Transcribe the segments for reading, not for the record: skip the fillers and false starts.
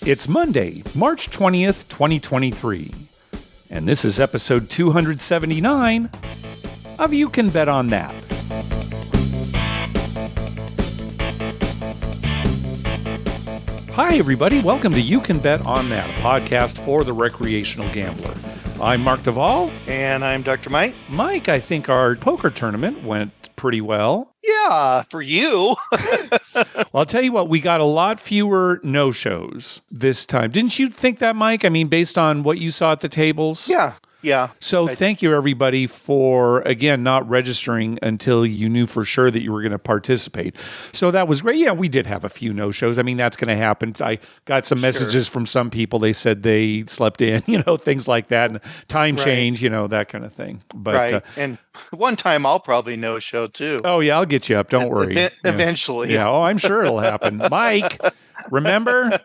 It's Monday, March 20th, 2023, and this is episode 279 of You Can Bet on That. Hi, everybody. Welcome to You Can Bet on That, a podcast for the recreational gambler. I'm Mark Duvall. And I'm Dr. Mike. Mike, I think our poker tournament went pretty well. Yeah, for you. Well, I'll tell you what, we got a lot fewer no-shows this time. Didn't you think that, Mike? I mean, based on what you saw at the tables? Yeah. So thank you, everybody, for, again, not registering until you knew for sure that you were going to participate. So that was great. Yeah, we did have a few no-shows. I mean, that's going to happen. I got some messages from some people. They said they slept in, things like that, and time change, that kind of thing. But, and one time I'll probably no-show, too. Oh, yeah, I'll get you up. Don't worry. Eventually. Yeah, I'm sure it'll happen. Mike, remember?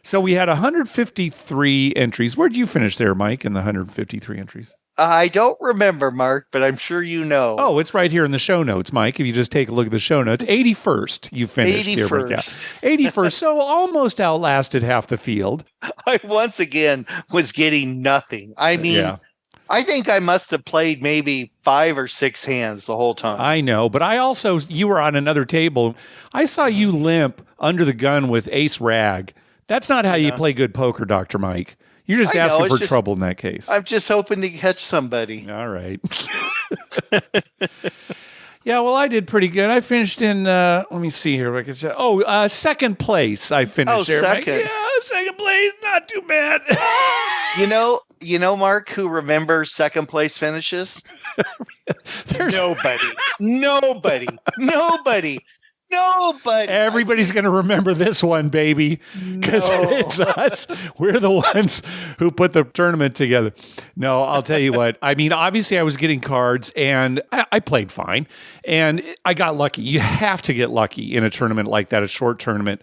So we had 153 entries. Where'd you finish there, Mike, in the 153 entries? I don't remember, Mark, but I'm sure you know. Oh, it's right here in the show notes, Mike. If you just take a look at the show notes, 81st you finished. 81st. So almost outlasted half the field. I once again was getting nothing. I mean, I think I must have played maybe 5 or 6 hands the whole time. I know, but you were on another table. I saw you limp under the gun with ace rag. That's not how you play good poker, Dr. Mike. You're just asking for trouble in that case. I'm just hoping to catch somebody. All right. Yeah, well, I did pretty good. I finished in, let me see here. Second place I finished there. Second. Yeah, second place, not too bad. You know, Mark, who remembers second place finishes? Nobody. Everybody's going to remember this one, baby, because it's us. We're the ones who put the tournament together. No, I'll tell you what. I mean, obviously, I was getting cards, and I played fine, and I got lucky. You have to get lucky in a tournament like that, a short tournament,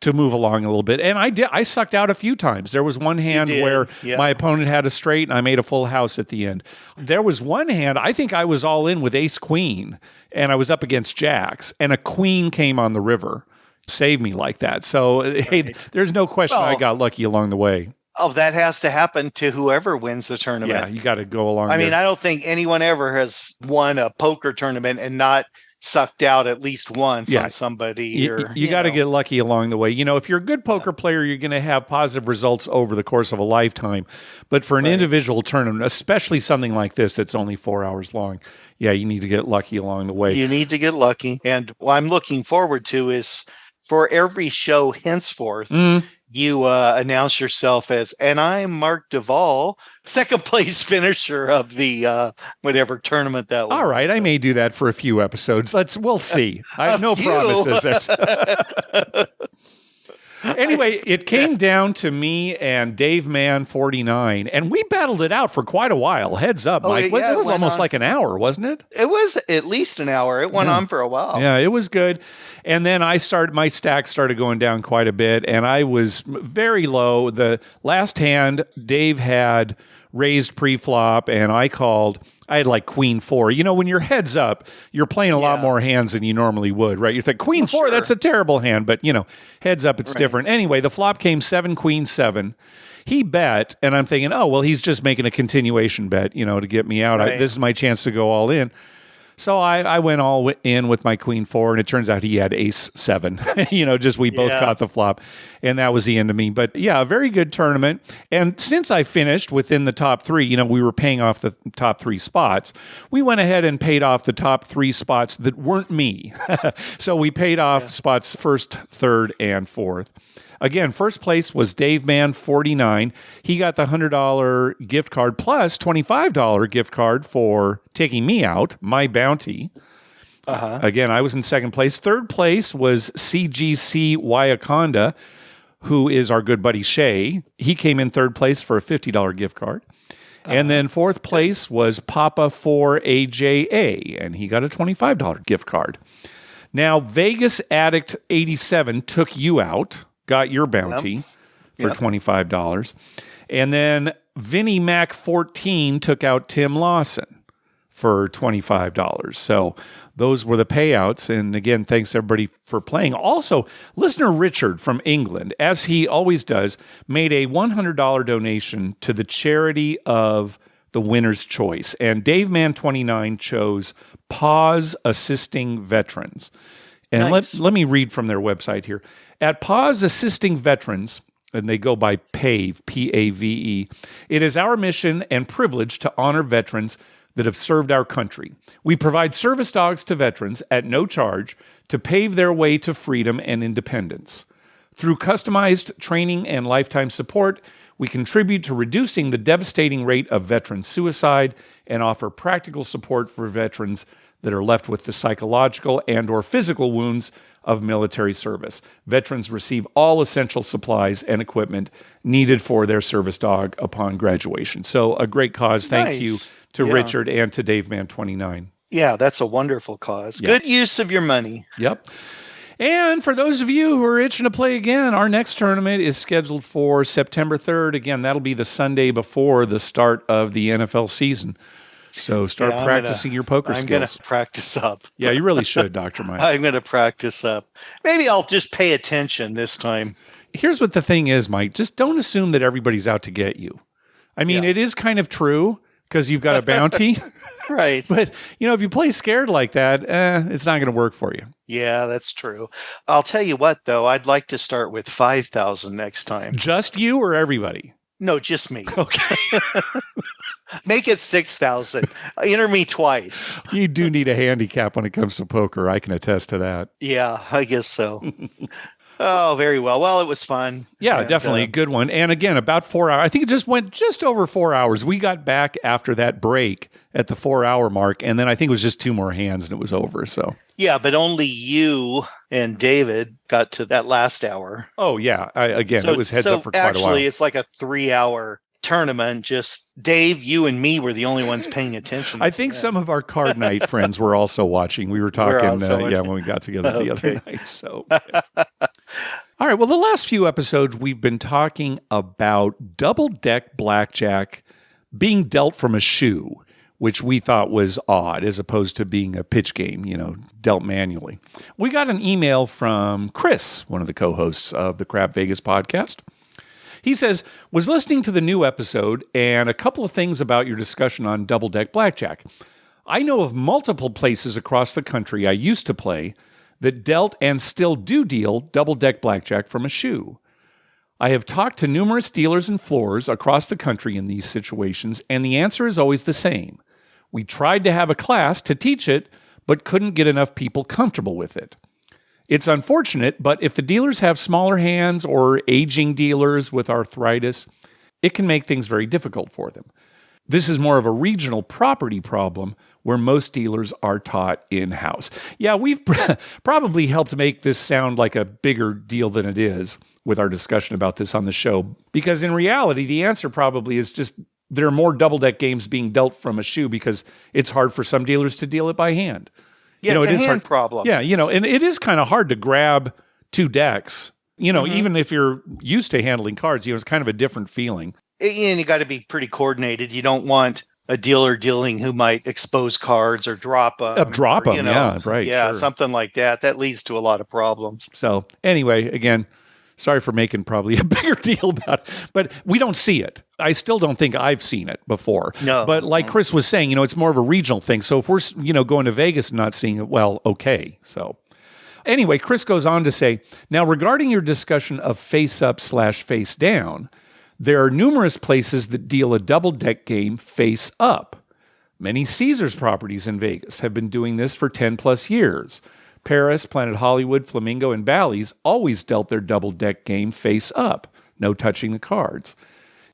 to move along a little bit. And I did. I sucked out a few times. There was one hand where my opponent had a straight and I made a full house at the end. There was one hand, I think I was all in with ace queen and I was up against jacks and a queen came on the river. Saved me like that. So hey, there's no question I got lucky along the way. Oh, that has to happen to whoever wins the tournament. Yeah, you got to go along. I mean, I don't think anyone ever has won a poker tournament and not sucked out at least once on somebody. You got to get lucky along the way. If you're a good poker player, you're going to have positive results over the course of a lifetime. But for an individual tournament, especially something like this that's only 4 hours long, you need to get lucky along the way. You need to get lucky. And what I'm looking forward to is for every show henceforth, you announce yourself as, and I'm Mark Duvall, second place finisher of the whatever tournament that was. All right, I may do that for a few episodes. We'll see. I have no promises. Anyway, it came down to me and Dave Mann 49, and we battled it out for quite a while. Heads up, Mike. It was almost like an hour, wasn't it? It was at least an hour. It went on for a while. Yeah, it was good. And then my stack started going down quite a bit, and I was very low. The last hand, Dave had raised pre-flop, and I had like queen 4. When your head's up, you're playing a lot more hands than you normally would, right? You think queen 4, that's a terrible hand, but heads up, it's different. Anyway, the flop came 7, queen 7. He bet, and I'm thinking, he's just making a continuation bet, to get me out. This is my chance to go all in. So I went all in with my queen 4, and it turns out he had ace 7. We both caught the flop, and that was the end of me. But a very good tournament. And since I finished within the top 3, we were paying off the top 3 spots. We went ahead and paid off the top 3 spots that weren't me. So we paid off spots 1st, 3rd, and 4th. Again, first place was Dave Mann 49. He got the $100 gift card plus $25 gift card for taking me out, my bounty. Again, I was in second place. Third place was CGC Wyakonda, who is our good buddy Shay. He came in third place for a $50 gift card. And then fourth place was Papa 4 AJA, and he got a $25 gift card. Now, Vegas Addict 87 took you out. Got your bounty for $25. And then Vinnie Mac 14 took out Tim Lawson for $25. So those were the payouts. And again, thanks everybody for playing. Also, listener Richard from England, as he always does, made a $100 donation to the charity of the winner's choice. And Dave Man 29 chose Pause Assisting Veterans. And Nice. let me read from their website here. At Pause Assisting Veterans, and they go by PAVE, P-A-V-E, it is our mission and privilege to honor veterans that have served our country. We provide service dogs to veterans at no charge to pave their way to freedom and independence. Through customized training and lifetime support, we contribute to reducing the devastating rate of veteran suicide and offer practical support for veterans that are left with the psychological and or physical wounds of military service. Veterans receive all essential supplies and equipment needed for their service dog upon graduation. So a great cause. Thank you to Richard and to Dave Man 29. Yeah, that's a wonderful cause. Yeah. Good use of your money. Yep. And for those of you who are itching to play again, our next tournament is scheduled for September 3rd. Again, that'll be the Sunday before the start of the NFL season. So start practicing your poker skills. I'm going to practice up. Yeah, you really should, Dr. Mike. I'm going to practice up. Maybe I'll just pay attention this time. Here's what the thing is, Mike. Just don't assume that everybody's out to get you. I mean, it is kind of true because you've got a bounty. Right. But, if you play scared like that, it's not going to work for you. Yeah, that's true. I'll tell you what, though. I'd like to start with 5,000 next time. Just you or everybody? No, just me. Okay. Make it 6,000. Enter me twice. You do need a handicap when it comes to poker. I can attest to that. Yeah, I guess so. Oh, very well. Well, it was fun. Yeah, definitely a good one. And again, about 4 hours. I think it just went just over 4 hours. We got back after that break at the 4-hour mark, and then I think it was just 2 more hands and it was over. So yeah, but only you and David got to that last hour. Oh yeah, it was heads up for quite a while. Actually, it's like a 3-hour tournament. Just Dave, you and me were the only ones paying attention. I think some of our card night friends were also watching. We were talking, when we got together the other night. So. Okay. All right. Well, the last few episodes, we've been talking about double-deck blackjack being dealt from a shoe, which we thought was odd as opposed to being a pitch game, dealt manually. We got an email from Chris, one of the co-hosts of the Crap Vegas podcast. He says, was listening to the new episode and a couple of things about your discussion on double-deck blackjack. I know of multiple places across the country I used to play that dealt and still do deal double-deck blackjack from a shoe. I have talked to numerous dealers and floors across the country in these situations, and the answer is always the same. We tried to have a class to teach it, but couldn't get enough people comfortable with it. It's unfortunate, but if the dealers have smaller hands or aging dealers with arthritis, it can make things very difficult for them. This is more of a regional property problem where most dealers are taught in-house. Yeah, we've probably helped make this sound like a bigger deal than it is with our discussion about this on the show, because in reality, the answer probably is just there are more double-deck games being dealt from a shoe because it's hard for some dealers to deal it by hand. Yeah, it's a hand problem. Yeah, and it is kind of hard to grab 2 decks. Even if you're used to handling cards, it's kind of a different feeling. And you got to be pretty coordinated. You don't want a dealer dealing who might expose cards or drop them. Yeah, right. Yeah, sure. Something like that. That leads to a lot of problems. So anyway, again, sorry for making probably a bigger deal about it, but we don't see it. I still don't think I've seen it before. No. But like Chris was saying, it's more of a regional thing. So if we're, going to Vegas and not seeing it, well, okay. So anyway, Chris goes on to say, now regarding your discussion of face up / face down, there are numerous places that deal a double-deck game face up. Many Caesars properties in Vegas have been doing this for 10-plus years. Paris, Planet Hollywood, Flamingo, and Bally's always dealt their double-deck game face up, no touching the cards.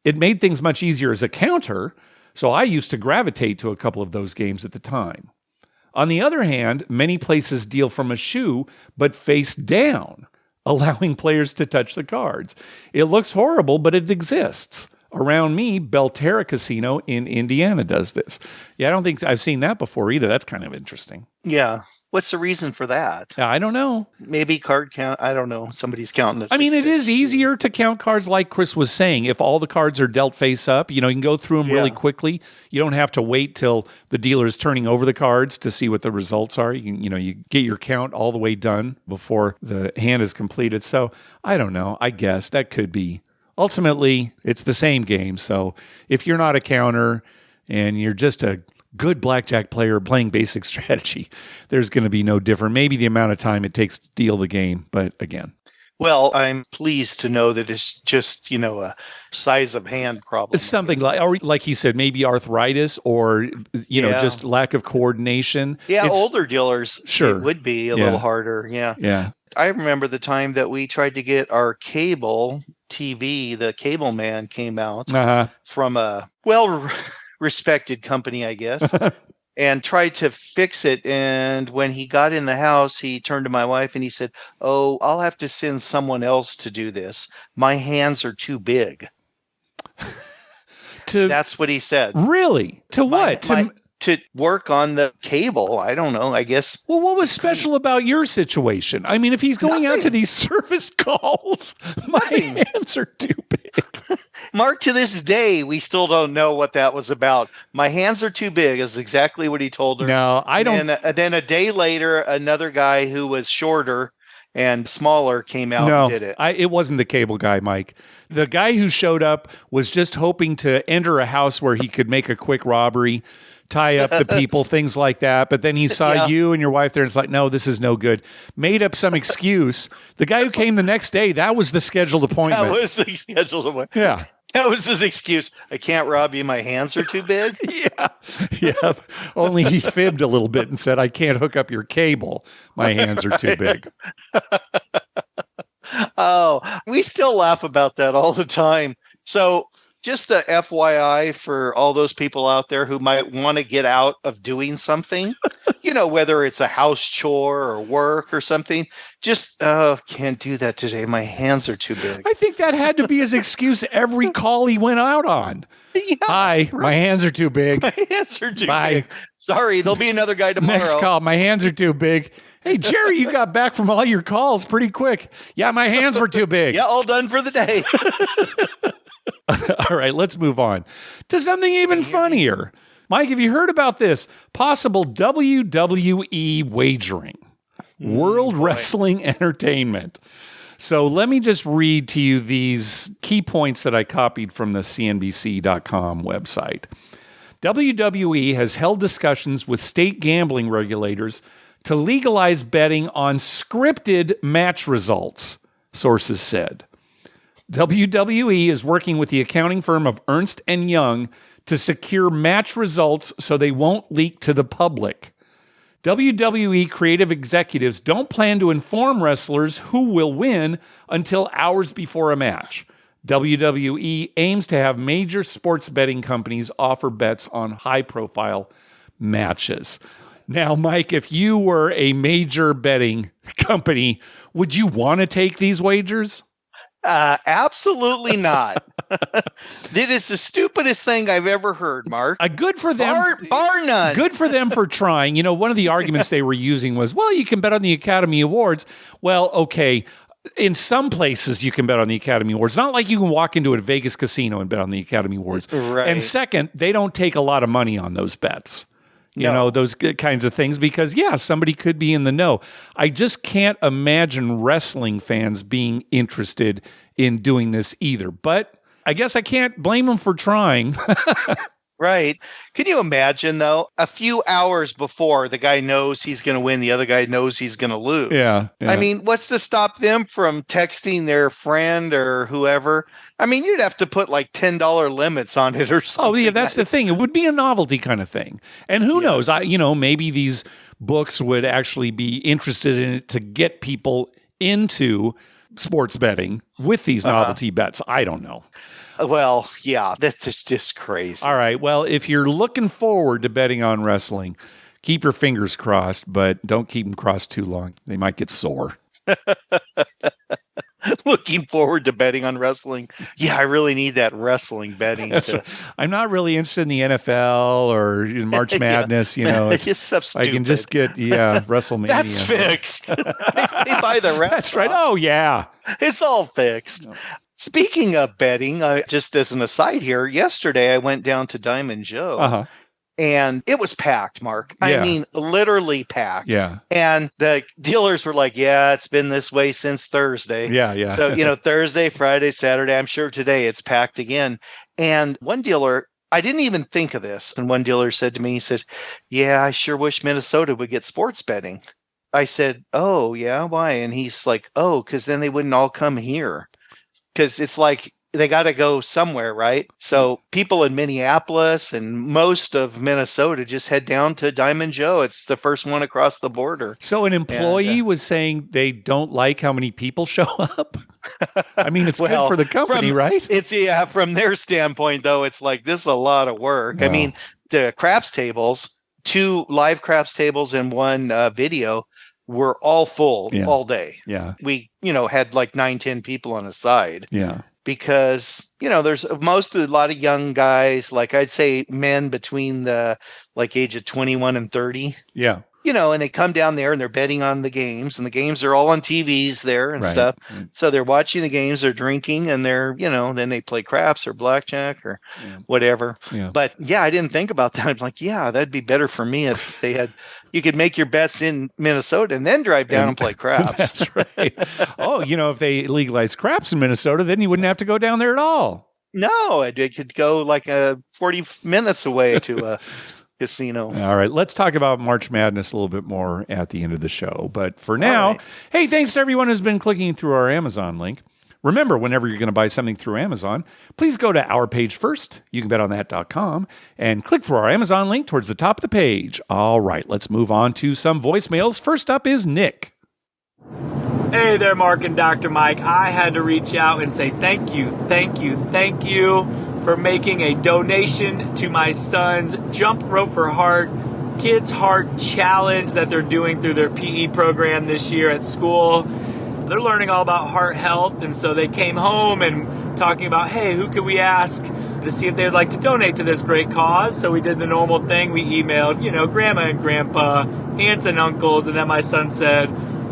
It made things much easier as a counter, so I used to gravitate to a couple of those games at the time. On the other hand, many places deal from a shoe, but face down, allowing players to touch the cards. It looks horrible, but it exists. Around me, Belterra Casino in Indiana does this. Yeah, I don't think I've seen that before either. That's kind of interesting. Yeah. What's the reason for that? I don't know. Maybe card count. I don't know. Somebody's counting this. I mean, it is easier to count cards like Chris was saying. If all the cards are dealt face up, you can go through them really quickly. You don't have to wait till the dealer is turning over the cards to see what the results are. You get your count all the way done before the hand is completed. So I don't know. I guess that could be. Ultimately, it's the same game. So if you're not a counter and you're just a good blackjack player playing basic strategy, there's going to be no different. Maybe the amount of time it takes to deal the game, but again. Well, I'm pleased to know that it's just, a size of hand problem. It's something like he said, maybe arthritis or, just lack of coordination. Yeah, older dealers, it would be a little harder. Yeah. Yeah. I remember the time that we tried to get our cable TV, the cable man came out from a respected company, I guess, and tried to fix it. And when he got in the house, he turned to my wife and he said, "Oh, I'll have to send someone else to do this. My hands are too big." That's what he said. Really? To what? To work on the cable. I don't know, I guess. Well, what was special about your situation? I mean, if he's going out to these service calls, my hands are too big. Mark, to this day, we still don't know what that was about. My hands are too big is exactly what he told her. No, I don't. And then a day later, another guy who was shorter and smaller came out and did it. It wasn't the cable guy, Mike. The guy who showed up was just hoping to enter a house where he could make a quick robbery, tie up the people, things like that. But then he saw you and your wife there and it's like, no, this is no good. Made up some excuse. The guy who came the next day, that was the scheduled appointment. That was the scheduled appointment. Yeah. That was his excuse. I can't rob you. My hands are too big. Yeah. Only he fibbed a little bit and said, I can't hook up your cable. My hands are too big. Oh, we still laugh about that all the time. So just a FYI for all those people out there who might want to get out of doing something, whether it's a house chore or work or something, just can't do that today. My hands are too big. I think that had to be his excuse every call he went out on. Yeah, Hi, my hands are too big. My hands are too big. Sorry, there'll be another guy tomorrow. Next call, my hands are too big. Hey, Jerry, you got back from all your calls pretty quick. Yeah, my hands were too big. Yeah, all done for the day. All right, let's move on to something even funnier. Mike, have you heard about this? Possible WWE wagering, World Wrestling Entertainment. So let me just read to you these key points that I copied from the CNBC.com website. WWE has held discussions with state gambling regulators to legalize betting on scripted match results, sources said. WWE is working with the accounting firm of Ernst & Young to secure match results so they won't leak to the public. WWE creative executives don't plan to inform wrestlers who will win until hours before a match. WWE aims to have major sports betting companies offer bets on high-profile matches. Now, Mike, if you were a major betting company, would you want to take these wagers? Absolutely not. It is the stupidest thing I've ever heard, Mark. Good for them. Bar none. Good for them for trying. One of the arguments they were using was, well, you can bet on the Academy Awards. Well, okay. In some places, you can bet on the Academy Awards. Not like you can walk into a Vegas casino and bet on the Academy Awards. Right. And second, they don't take a lot of money on those bets. Those kinds of things because, somebody could be in the know. I just can't imagine wrestling fans being interested in doing this either. But I guess I can't blame them for trying. Right. Can you imagine, though, a few hours before the guy knows he's going to win, the other guy knows he's going to lose? Yeah. I mean, what's to stop them from texting their friend or whoever? I mean, you'd have to put like $10 limits on it or something. Oh, yeah, that's the thing. It would be a novelty kind of thing. And who knows? Maybe these books would actually be interested in it to get people into sports betting with these novelty bets. I don't know. Well, yeah, that's just crazy. All right. Well, if you're looking forward to betting on wrestling, keep your fingers crossed, but don't keep them crossed too long. They might get sore. Look looking forward to betting on wrestling. Yeah, I really need that wrestling betting. I'm not really interested in the NFL or March Madness. It's just stuff stupid. I can just get WrestleMania. That's fixed. they buy the rest. That's right. Oh yeah, it's all fixed. No. Speaking of betting, just as an aside here, yesterday I went down to Diamond Joe. And it was packed, Mark. Yeah. I mean, literally packed. Yeah. And the dealers were like, yeah, it's been this way since Thursday. Yeah. So, Thursday, Friday, Saturday, I'm sure today it's packed again. And one dealer, I didn't even think of this. And one dealer said to me, he said, yeah, I sure wish Minnesota would get sports betting. I said, oh, yeah, why? And he's like, oh, because then they wouldn't all come here. Because it's like, they got to go somewhere, right? So people in Minneapolis and most of Minnesota just head down to Diamond Joe. It's the first one across the border. So an employee was saying they don't like how many people show up. I mean, it's good for the company, right? It's from their standpoint, though, it's like, this is a lot of work. Wow. I mean, the craps tables, 2 live craps tables and 1 video were all full all day. Yeah. We, had like 9-10 people on the side. Yeah. Because, there's a lot of young guys, like I'd say men between the age of 21 and 30. Yeah. And they come down there and they're betting on the games, and the games are all on TVs there and stuff. Right. So they're watching the games, they're drinking, and they're, then they play craps or blackjack or whatever. Yeah. But I didn't think about that. I'm like, that'd be better for me if they had, you could make your bets in Minnesota and then drive down and play craps. That's right. Oh, if they legalized craps in Minnesota, then you wouldn't have to go down there at all. No, it could go like 40 minutes away to a casino. All right, let's talk about March Madness a little bit more at the end of the show. But for now, Hey, thanks to everyone who's been clicking through our Amazon link. Remember, whenever you're going to buy something through Amazon, please go to our page first, youcanbetonthat.com, and click through our Amazon link towards the top of the page. All right, let's move on to some voicemails. First up is Nick. Hey there, Mark and Dr. Mike. I had to reach out and say thank you for making a donation to my son's Jump Rope for Heart Kids Heart Challenge that they're doing through their PE program this year at school. They're learning all about heart health, and so they came home and talking about, hey, who could we ask to see if they'd like to donate to this great cause? So we did the normal thing. We emailed, grandma and grandpa, aunts and uncles, and then my son said,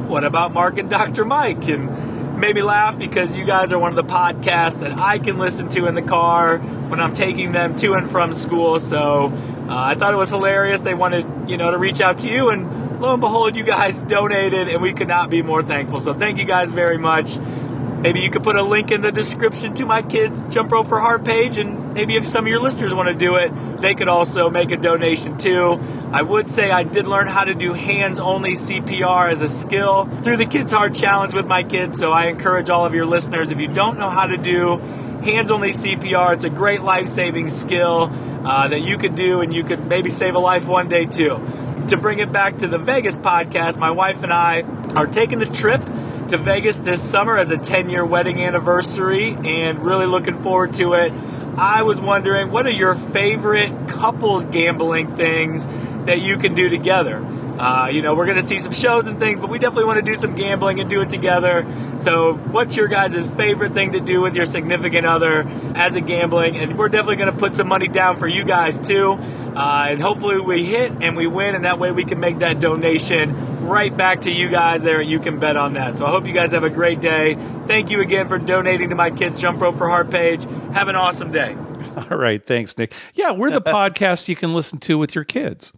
what about Mark and Dr. Mike? And made me laugh because you guys are one of the podcasts that I can listen to in the car when I'm taking them to and from school. So I thought it was hilarious. They wanted, to reach out to you, and lo and behold, you guys donated, and we could not be more thankful. So thank you guys very much. Maybe you could put a link in the description to my kids' Jump Rope for Heart page, and maybe if some of your listeners want to do it, they could also make a donation too. I would say I did learn how to do hands-only CPR as a skill through the Kids Heart Challenge with my kids, so I encourage all of your listeners, if you don't know how to do hands-only CPR, it's a great life-saving skill that you could do, and you could maybe save a life one day too. To bring it back to the Vegas podcast, my wife and I are taking a trip to Vegas this summer as a 10-year wedding anniversary, and really looking forward to it. I was wondering, what are your favorite couples gambling things that you can do together? We're going to see some shows and things, but we definitely want to do some gambling and do it together. So what's your guys' favorite thing to do with your significant other as a gambling? And we're definitely going to put some money down for you guys too. And hopefully we hit and we win, and that way we can make that donation right back to you guys there. You can bet on that. So I hope you guys have a great day. Thank you again for donating to my kids' Jump Rope for Heart page. Have an awesome day. All right. Thanks, Nick. Yeah, we're the podcast you can listen to with your kids.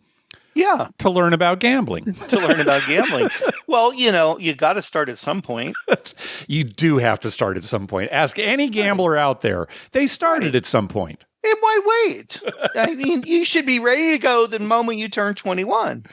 Yeah. To learn about gambling. Well, you got to start at some point. You do have to start at some point. Ask any gambler out there. They started at some point. And why wait? I mean, you should be ready to go the moment you turn 21.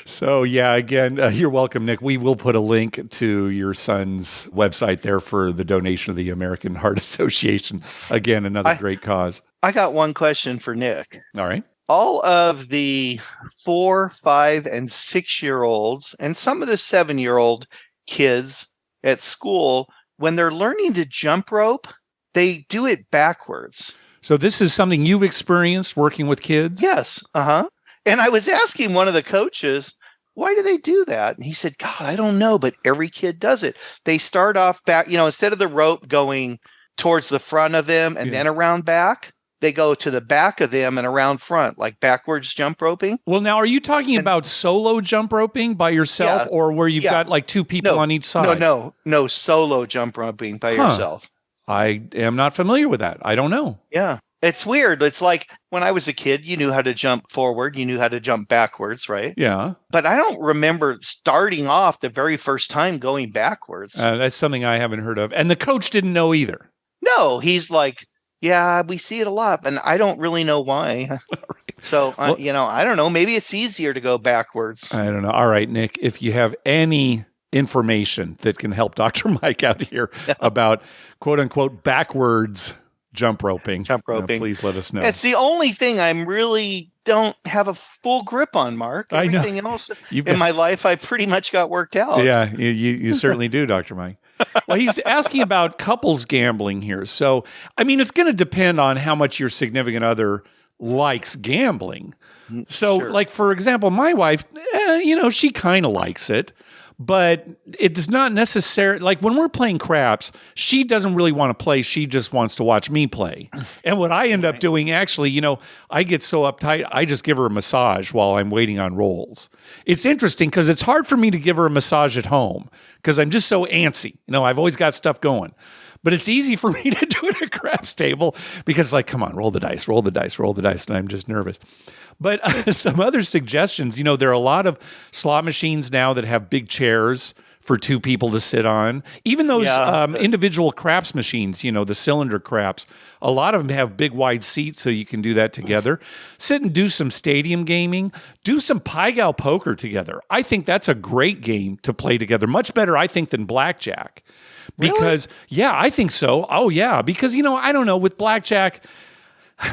So, yeah, again, you're welcome, Nick. We will put a link to your son's website there for the donation of the American Heart Association. Again, another great cause. I got one question for Nick. All right. All of the 4, 5, and 6-year-olds and some of the 7-year-old kids at school, when they're learning to jump rope, they do it backwards. So this is something you've experienced working with kids? Yes. And I was asking one of the coaches, why do they do that? And he said, God, I don't know, but every kid does it. They start off back, instead of the rope going towards the front of them and then around back, they go to the back of them and around front, like backwards jump roping. Well, now, are you talking about solo jump roping by yourself, or where you've got like two people on each side? No, solo jump roping by yourself. I am not familiar with that. I don't know. Yeah. It's weird. It's like when I was a kid, you knew how to jump forward. You knew how to jump backwards, right? Yeah. But I don't remember starting off the very first time going backwards. That's something I haven't heard of. And the coach didn't know either. No, he's like, yeah, we see it a lot, and I don't really know why. So, I don't know. Maybe it's easier to go backwards. I don't know. All right, Nick, if you have any information that can help Dr. Mike out here about quote unquote backwards jump roping, please let us know. It's the only thing I'm really don't have a full grip on, Mark. Everything else in my life, I pretty much got worked out. Yeah, you certainly do, Dr. Mike. Well, he's asking about couples gambling here. So, I mean, it's going to depend on how much your significant other likes gambling. So, like, for example, my wife, she kind of likes it. But it does not necessarily, like when we're playing craps, she doesn't really want to play. She just wants to watch me play. And what I end up doing, actually, I get so uptight, I just give her a massage while I'm waiting on rolls. It's interesting because it's hard for me to give her a massage at home because I'm just so antsy. I've always got stuff going. But it's easy for me to do it at a craps table because, like, come on, roll the dice, and I'm just nervous. But some other suggestions, there are a lot of slot machines now that have big chairs for two people to sit on. Even those individual craps machines, the cylinder craps, a lot of them have big wide seats so you can do that together. Sit and do some stadium gaming. Do some Pai Gow poker together. I think that's a great game to play together. Much better, I think, than blackjack. Because, I think so. Oh, yeah. Because, I don't know, with blackjack,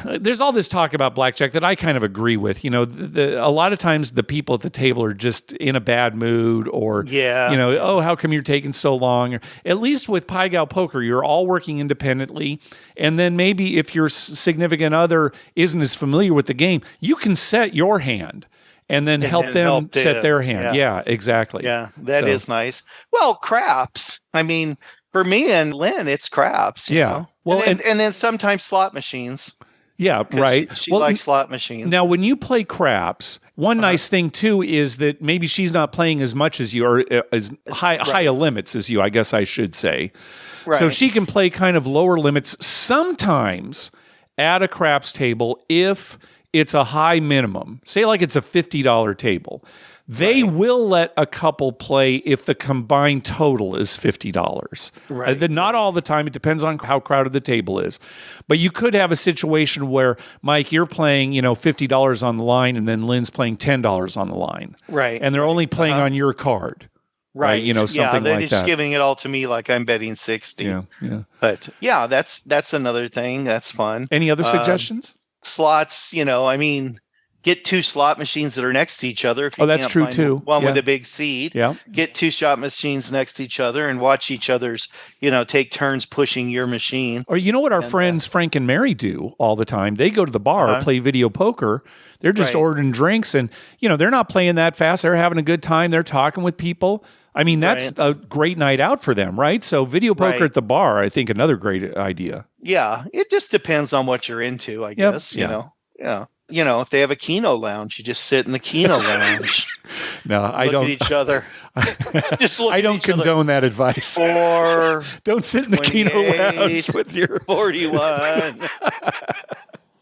there's all this talk about blackjack that I kind of agree with. A lot of times the people at the table are just in a bad mood or, how come you're taking so long? Or, at least with Pai Gow poker, you're all working independently. And then maybe if your significant other isn't as familiar with the game, you can set your hand. And then help them set their hand. Yeah, exactly. Yeah, that is nice. Well, craps. I mean, for me and Lynn, it's craps. You know? Well, and then sometimes slot machines. Yeah, right. She likes slot machines. Now, when you play craps, one nice thing, too, is that maybe she's not playing as much as you or as high limits as you, I guess I should say. Right. So she can play kind of lower limits sometimes at a craps table if it's a high minimum. Say like it's a $50 table. They will let a couple play if the combined total is $50. Right. Not all the time. It depends on how crowded the table is. But you could have a situation where, Mike, you're playing, $50 on the line, and then Lynn's playing $10 on the line. Right. And they're only playing on your card. Right. Something like that. They're just giving it all to me like I'm betting 60. Yeah. But that's another thing. That's fun. Any other suggestions? Slots, get two slot machines that are next to each other. If you that's can't true find too. One with a big seat. Yeah. Get two slot machines next to each other and watch each other's, take turns pushing your machine. Or you know what our friends Frank and Mary do all the time? They go to the bar, play video poker. They're just ordering drinks and, they're not playing that fast. They're having a good time. They're talking with people. I mean, that's a great night out for them, right? So video poker at the bar, I think another great idea. Yeah. It just depends on what you're into, I guess, Yeah. If they have a Keno lounge, you just sit in the Keno lounge. No, I don't. Look at each other. Just look I don't condone that advice. Or don't sit in the Keno lounge with your 41.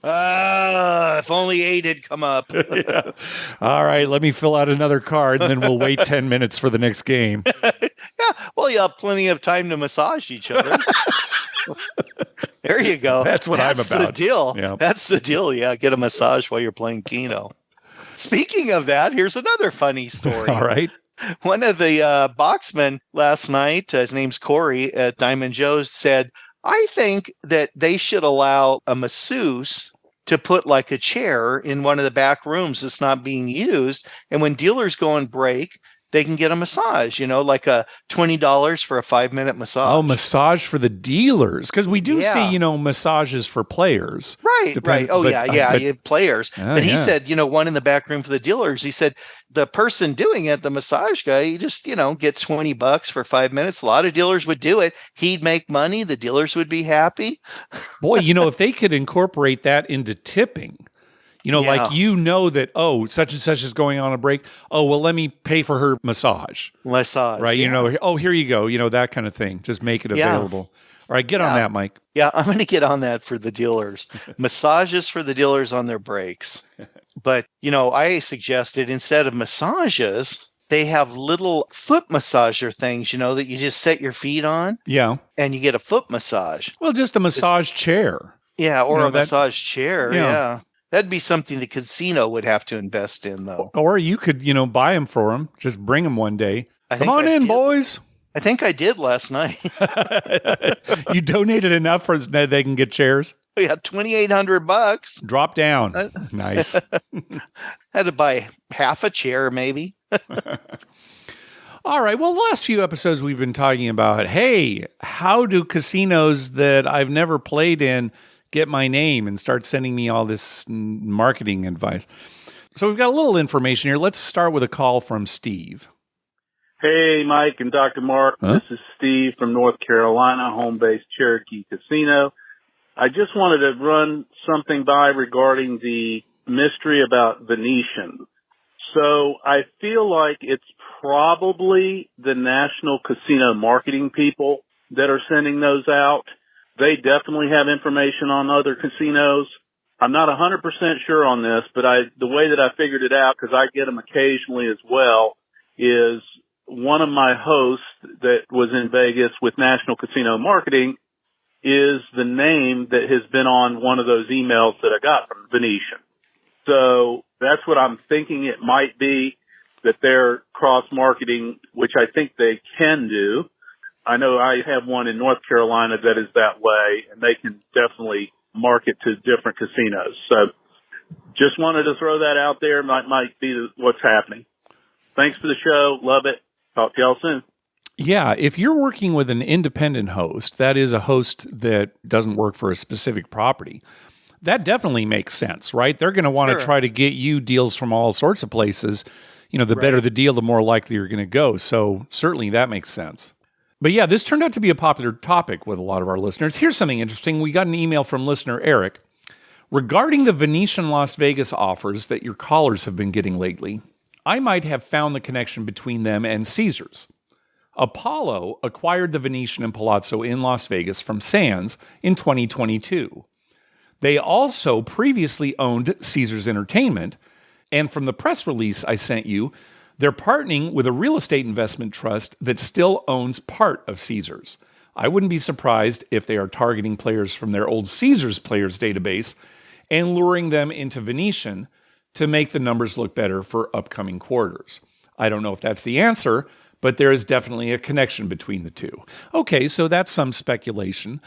If only 8 had come up. Yeah. All right, let me fill out another card, and then we'll wait 10 minutes for the next game. Well, you have plenty of time to massage each other. There you go. That's I'm about. That's the deal. Yeah. That's the deal. Yeah, get a massage while you're playing Keno. Speaking of that, here's another funny story. All right. One of the boxmen last night, his name's Corey at Diamond Joe's, said, I think that they should allow a masseuse to put like a chair in one of the back rooms that's not being used. And when dealers go on break, they can get a massage, like a $20 for a 5-minute massage. Oh, massage for the dealers. Because we do see, massages for players. Right. Oh, players. But he said, one in the back room for the dealers. He said the person doing it, the massage guy, he just, gets $20 for 5 minutes. A lot of dealers would do it. He'd make money. The dealers would be happy. Boy, if they could incorporate that into tipping. Like that, such and such is going on a break. Oh, well, let me pay for her massage. Right? Yeah. Here you go. That kind of thing. Just make it available. All right, get on that, Mike. Yeah, I'm going to get on that for the dealers. Massages for the dealers on their breaks. But, I suggested instead of massages, they have little foot massager things, that you just set your feet on. Yeah. And you get a foot massage. Well, just a massage chair. Yeah, or a massage chair. Yeah. That'd be something the casino would have to invest in, though. Or you could, buy them for them. Just bring them one day. Come on in, boys. I think I did last night. You donated enough for they can get chairs? Yeah, $2,800. Drop down. Nice. Had to buy half a chair, maybe. All right. Well, the last few episodes we've been talking about, hey, how do casinos that I've never played in get my name and start sending me all this marketing advice? So we've got a little information here. Let's start with a call from Steve. Hey, Mike and Dr. Mark. This is Steve from North Carolina, home-based Cherokee Casino. I just wanted to run something by regarding the mystery about Venetian. So I feel like it's probably the national casino marketing people that are sending those out. They definitely have information on other casinos. I'm not 100% sure on this, but the way that I figured it out, because I get them occasionally as well, is one of my hosts that was in Vegas with National Casino Marketing is the name that has been on one of those emails that I got from Venetian. So that's what I'm thinking it might be, that they're cross-marketing, which I think they can do. I know I have one in North Carolina that is that way, and they can definitely market to different casinos. So just wanted to throw that out there. Might be what's happening. Thanks for the show. Love it. Talk to y'all soon. Yeah, if you're working with an independent host, that is a host that doesn't work for a specific property, that definitely makes sense, right? They're going to want to try to get you deals from all sorts of places. The better the deal, the more likely you're going to go. So certainly that makes sense. But yeah, this turned out to be a popular topic with a lot of our listeners. Here's something interesting. We got an email from listener Eric regarding the Venetian Las Vegas offers that your callers have been getting lately. I might have found the connection between them and Caesars. Apollo acquired the Venetian and Palazzo in Las Vegas from Sands in 2022. They also previously owned Caesars Entertainment, and from the press release I sent you, they're partnering with a real estate investment trust that still owns part of Caesars. I wouldn't be surprised if they are targeting players from their old Caesars players database and luring them into Venetian to make the numbers look better for upcoming quarters. I don't know if that's the answer, but there is definitely a connection between the two. Okay, so that's some speculation.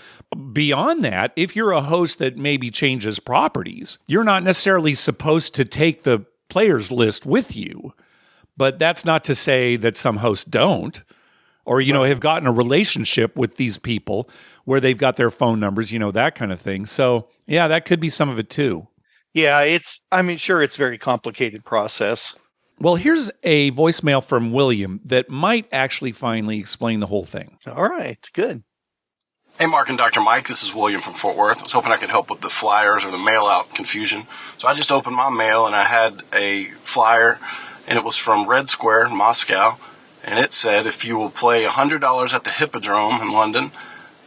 Beyond that, if you're a host that maybe changes properties, you're not necessarily supposed to take the players list with you. But that's not to say that some hosts don't, or, have gotten a relationship with these people where they've got their phone numbers, that kind of thing. So, yeah, that could be some of it too. Yeah, it's a very complicated process. Well, here's a voicemail from William that might actually finally explain the whole thing. All right, good. Hey, Mark and Dr. Mike, this is William from Fort Worth. I was hoping I could help with the flyers or the mail-out confusion. So I just opened my mail and I had a flyer, and it was from Red Square in Moscow, and it said, if you will play $100 at the Hippodrome in London,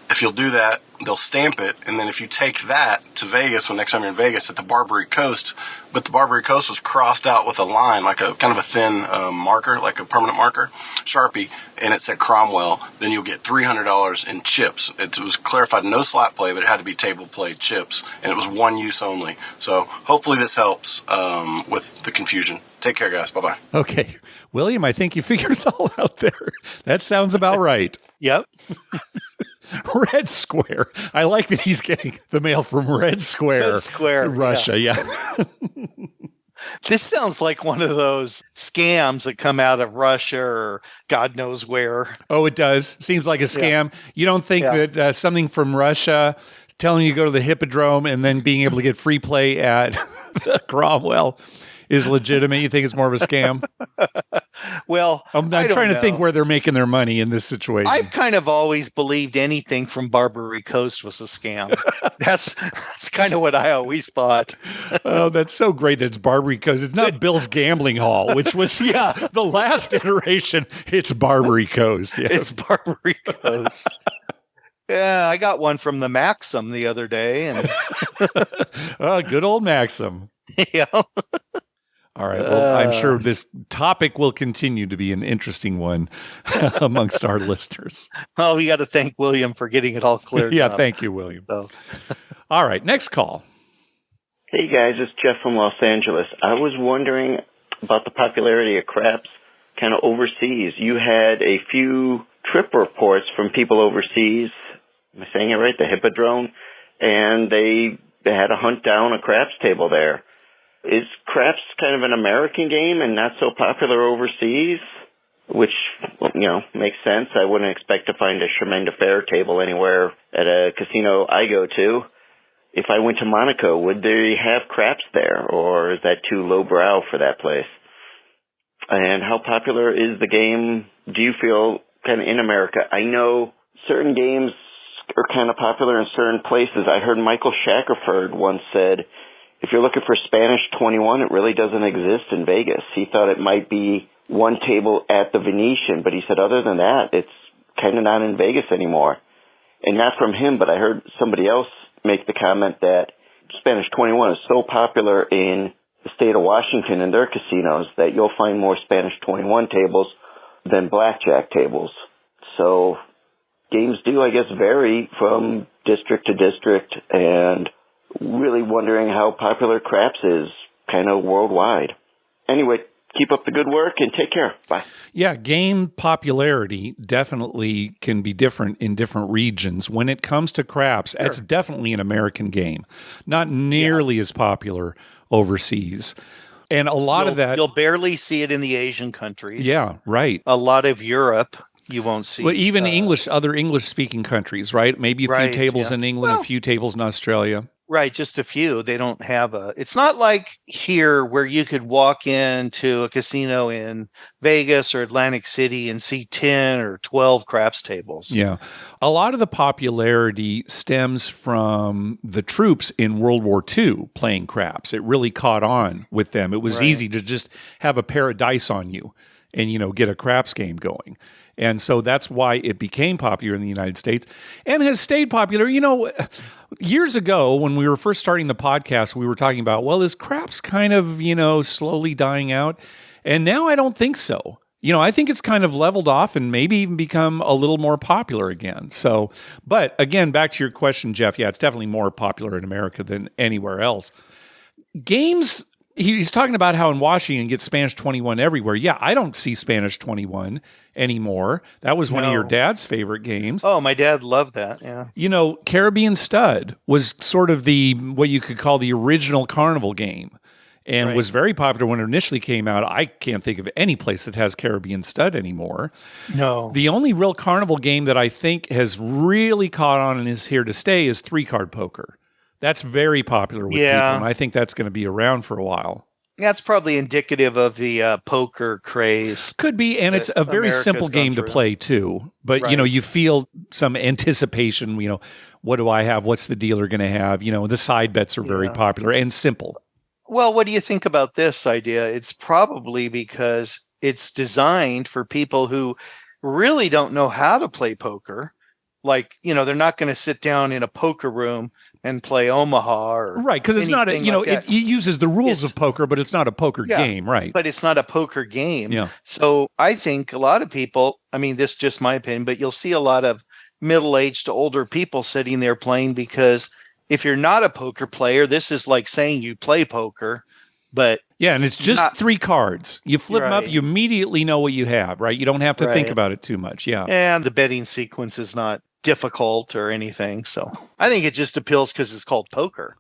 if you'll do that, they'll stamp it, and then if you take that to Vegas, when next time you're in Vegas, at the Barbary Coast, but the Barbary Coast was crossed out with a line, like a kind of a thin marker, like a permanent marker, Sharpie, and it said Cromwell, then you'll get $300 in chips. It was clarified, no slot play, but it had to be table play chips, and it was one use only. So hopefully this helps with the confusion. Take care, guys. Bye-bye. Okay. William, I think you figured it all out there. That sounds about right. Yep. Red Square. I like that he's getting the mail from Red Square. Red Square. Russia, yeah. This sounds like one of those scams that come out of Russia or God knows where. Oh, it does. Seems like a scam. You don't think that something from Russia telling you to go to the Hippodrome and then being able to get free play at Cromwell is legitimate? You think it's more of a scam? Well, I'm trying to think where they're making their money in this situation. I've kind of always believed anything from Barbary Coast was a scam. That's kind of what I always thought. Oh, that's so great that it's Barbary Coast. It's not Bill's Gambling Hall, which was the last iteration. It's Barbary Coast. Yes. It's Barbary Coast. Yeah, I got one from the Maxim the other day. And oh, good old Maxim. Yeah. All right. Well, I'm sure this topic will continue to be an interesting one amongst our listeners. Well, we got to thank William for getting it all cleared up. Thank you, William. So. All right. Next call. Hey, guys. It's Jeff from Los Angeles. I was wondering about the popularity of craps kind of overseas. You had a few trip reports from people overseas. Am I saying it right? The Hippodrome. And they had to hunt down a craps table there. Is craps kind of an American game and not so popular overseas? Which, makes sense. I wouldn't expect to find a chemin de fer table anywhere at a casino I go to. If I went to Monaco, would they have craps there, or is that too lowbrow for that place? And how popular is the game, do you feel, kind of in America? I know certain games are kind of popular in certain places. I heard Michael Shackelford once said, if you're looking for Spanish 21, it really doesn't exist in Vegas. He thought it might be one table at the Venetian, but he said other than that, it's kind of not in Vegas anymore. And not from him, but I heard somebody else make the comment that Spanish 21 is so popular in the state of Washington and their casinos that you'll find more Spanish 21 tables than blackjack tables. So games do, I guess, vary from district to district, and really wondering how popular craps is kind of worldwide. Anyway, keep up the good work and take care. Bye. Yeah, game popularity definitely can be different in different regions. When it comes to craps, it's definitely an American game, not nearly as popular overseas. And a lot of that... You'll barely see it in the Asian countries. Yeah, right. A lot of Europe, you won't see. Well, even other English-speaking countries, right? Maybe a few tables in England, a few tables in Australia. Right, just a few. They don't have it's not like here where you could walk into a casino in Vegas or Atlantic City and see 10 or 12 craps tables. Yeah. A lot of the popularity stems from the troops in World War II playing craps. It really caught on with them. It was easy to just have a pair of dice on you and, get a craps game going. And so that's why it became popular in the United States and has stayed popular. Years ago, when we were first starting the podcast, we were talking about, well, is craps kind of, slowly dying out? And now I don't think so. I think it's kind of leveled off and maybe even become a little more popular again. So, but again, back to your question, Jeff, it's definitely more popular in America than anywhere else. Games... He's talking about how in Washington gets Spanish 21 everywhere. Yeah, I don't see Spanish 21 anymore. That was one of your dad's favorite games. Oh, my dad loved that, yeah. Caribbean Stud was sort of what you could call the original carnival game and was very popular when it initially came out. I can't think of any place that has Caribbean Stud anymore. No. The only real carnival game that I think has really caught on and is here to stay is three-card poker. That's very popular with people, and I think that's going to be around for a while. That's probably indicative of the poker craze. Could be, and it's a very simple game to play, too. But, you feel some anticipation, what do I have? What's the dealer going to have? The side bets are very popular and simple. Well, what do you think about this idea? It's probably because it's designed for people who really don't know how to play poker. Like, they're not going to sit down in a poker room and play Omaha or right, because it's not it uses the rules of poker, but it's not a poker game, right? But it's not a poker game. Yeah. So I think a lot of people, this is just my opinion, but you'll see a lot of middle-aged to older people sitting there playing because if you're not a poker player, this is like saying you play poker, but and it's just 3 cards. You flip them up, you immediately know what you have, right? You don't have to think about it too much. Yeah. And the betting sequence is not difficult or anything. So I think it just appeals because it's called poker.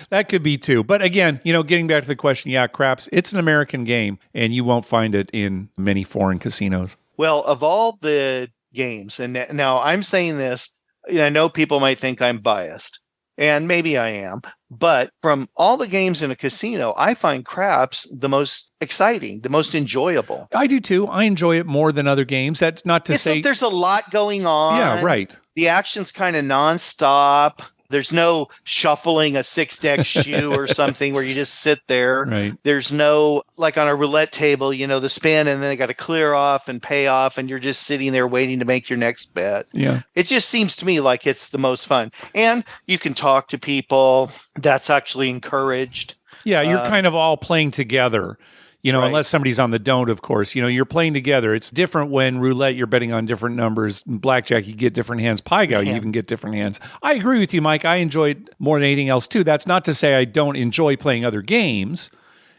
That could be too. But again, getting back to the question, craps, it's an American game, and you won't find it in many foreign casinos. Well, of all the games, and now I'm saying this, I know people might think I'm biased, and maybe I am, but from all the games in a casino, I find craps the most exciting, the most enjoyable. I do too. I enjoy it more than other games. That's not to say there's a lot going on. Yeah, right. The action's kind of nonstop. There's no shuffling a 6-deck shoe or something where you just sit there. Right. There's no, like on a roulette table, the spin, and then they got to clear off and pay off, and you're just sitting there waiting to make your next bet. Yeah. It just seems to me like it's the most fun. And you can talk to people. That's actually encouraged. Yeah, you're kind of all playing together. Right. Unless somebody's on the don't, of course. You're playing together. It's different when roulette, you're betting on different numbers. Blackjack, you get different hands. Pai-Gow, you even get different hands. I agree with you, Mike. I enjoy it more than anything else, too. That's not to say I don't enjoy playing other games,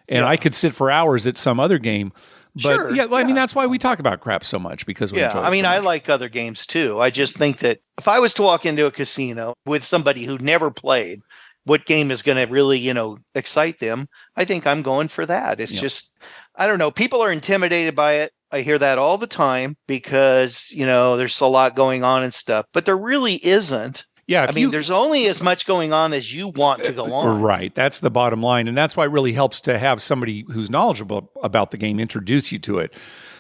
and I could sit for hours at some other game. But, sure, I mean, that's why we talk about craps so much, because we enjoy it. I mean, so much. I like other games, too. I just think that if I was to walk into a casino with somebody who never played, what game is going to really, excite them? I think I'm going for that. It's just, I don't know. People are intimidated by it. I hear that all the time because, there's a lot going on and stuff, but there really isn't. Yeah, there's only as much going on as you want to go on. Right. That's the bottom line. And that's why it really helps to have somebody who's knowledgeable about the game introduce you to it.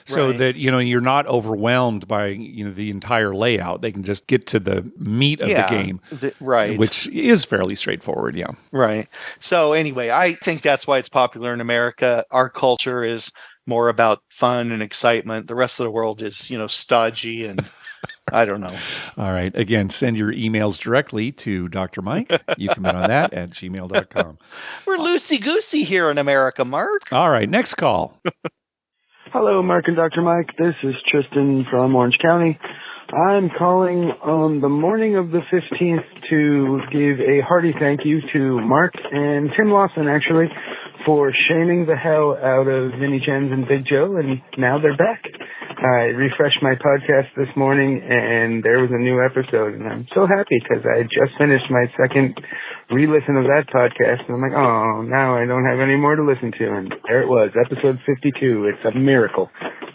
So that, you're not overwhelmed by, the entire layout. They can just get to the meat of the game. Right. Which is fairly straightforward, yeah. Right. So anyway, I think that's why it's popular in America. Our culture is more about fun and excitement. The rest of the world is, stodgy and I don't know. All right. Again, send your emails directly to Dr. Mike. You can bet on that at gmail.com. We're loosey-goosey here in America, Mark. All right. Next call. Hello, Mark and Dr. Mike. This is Tristan from Orange County. I'm calling on the morning of the 15th to give a hearty thank you to Mark and Tim Lawson, actually, for shaming the hell out of Vinny Jens and Big Joe, and now they're back. I refreshed my podcast this morning, and there was a new episode, and I'm so happy because I just finished my second re-listen of that podcast, and I'm like, oh, now I don't have any more to listen to, and there it was, episode 52. It's a miracle.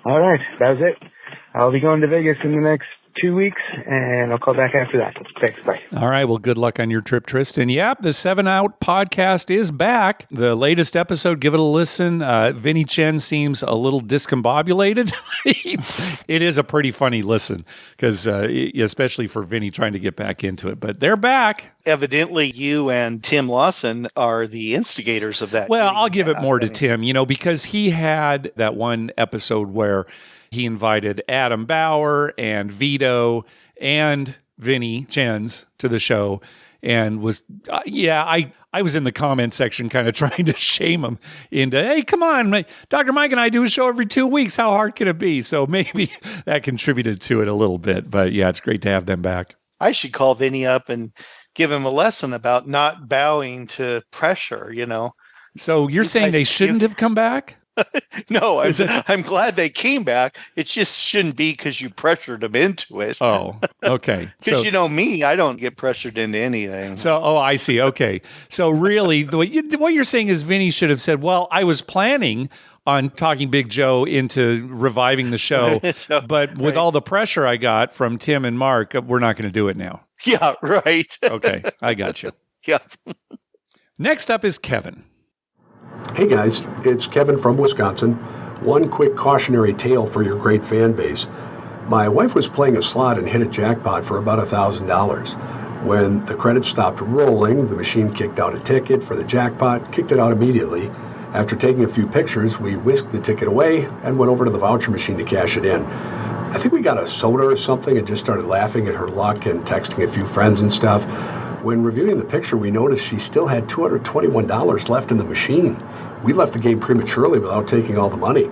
All right, that was it. I'll be going to Vegas in the next 2 weeks, and I'll call back after that. Thanks, bye. All right, well, good luck on your trip, Tristan. Yep, the 7 Out podcast is back. The latest episode, give it a listen. Vinny Chen seems a little discombobulated. It is a pretty funny listen, because especially for Vinny trying to get back into it. But they're back. Evidently, you and Tim Lawson are the instigators of that. Well, I'll give it more to Tim, because he had that one episode where he invited Adam Bauer and Vito and Vinny Jens to the show, and was, I was in the comment section kind of trying to shame him into, hey, come on, Dr. Mike and I do a show every 2 weeks. How hard can it be? So maybe that contributed to it a little bit. But yeah, it's great to have them back. I should call Vinny up and give him a lesson about not bowing to pressure, So you're saying they shouldn't have come back? No, I'm glad they came back. It just shouldn't be because you pressured them into it. Oh, okay. Because me, I don't get pressured into anything. So, I see. Okay. So really, what you're saying is Vinny should have said, well, I was planning on talking Big Joe into reviving the show, but with all the pressure I got from Tim and Mark, we're not going to do it now. Yeah, right. Okay, I got you. Yeah. Next up is Kevin. Hey guys, it's Kevin from Wisconsin. One quick cautionary tale for your great fan base. My wife was playing a slot and hit a jackpot for about $1,000. When the credits stopped rolling, the machine kicked out a ticket for the jackpot, kicked it out immediately. After taking a few pictures, we whisked the ticket away and went over to the voucher machine to cash it in. I think we got a soda or something and just started laughing at her luck and texting a few friends and stuff. When reviewing the picture, we noticed she still had $221 left in the machine. We left the game prematurely without taking all the money.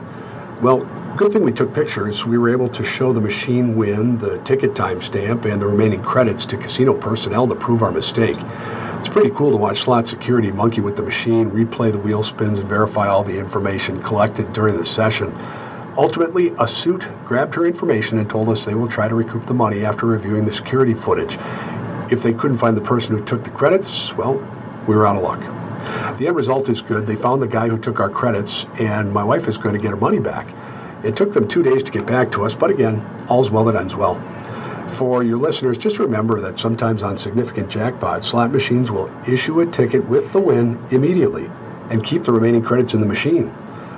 Well, good thing we took pictures. We were able to show the machine win, the ticket timestamp, and the remaining credits to casino personnel to prove our mistake. It's pretty cool to watch slot security monkey with the machine, replay the wheel spins, and verify all the information collected during the session. Ultimately, a suit grabbed her information and told us they will try to recoup the money after reviewing the security footage. If they couldn't find the person who took the credits, well, we were out of luck. The end result is good. They found the guy who took our credits, and my wife is going to get her money back. It took them 2 days to get back to us, but again, all's well that ends well. For your listeners, just remember that sometimes on significant jackpots, slot machines will issue a ticket with the win immediately and keep the remaining credits in the machine.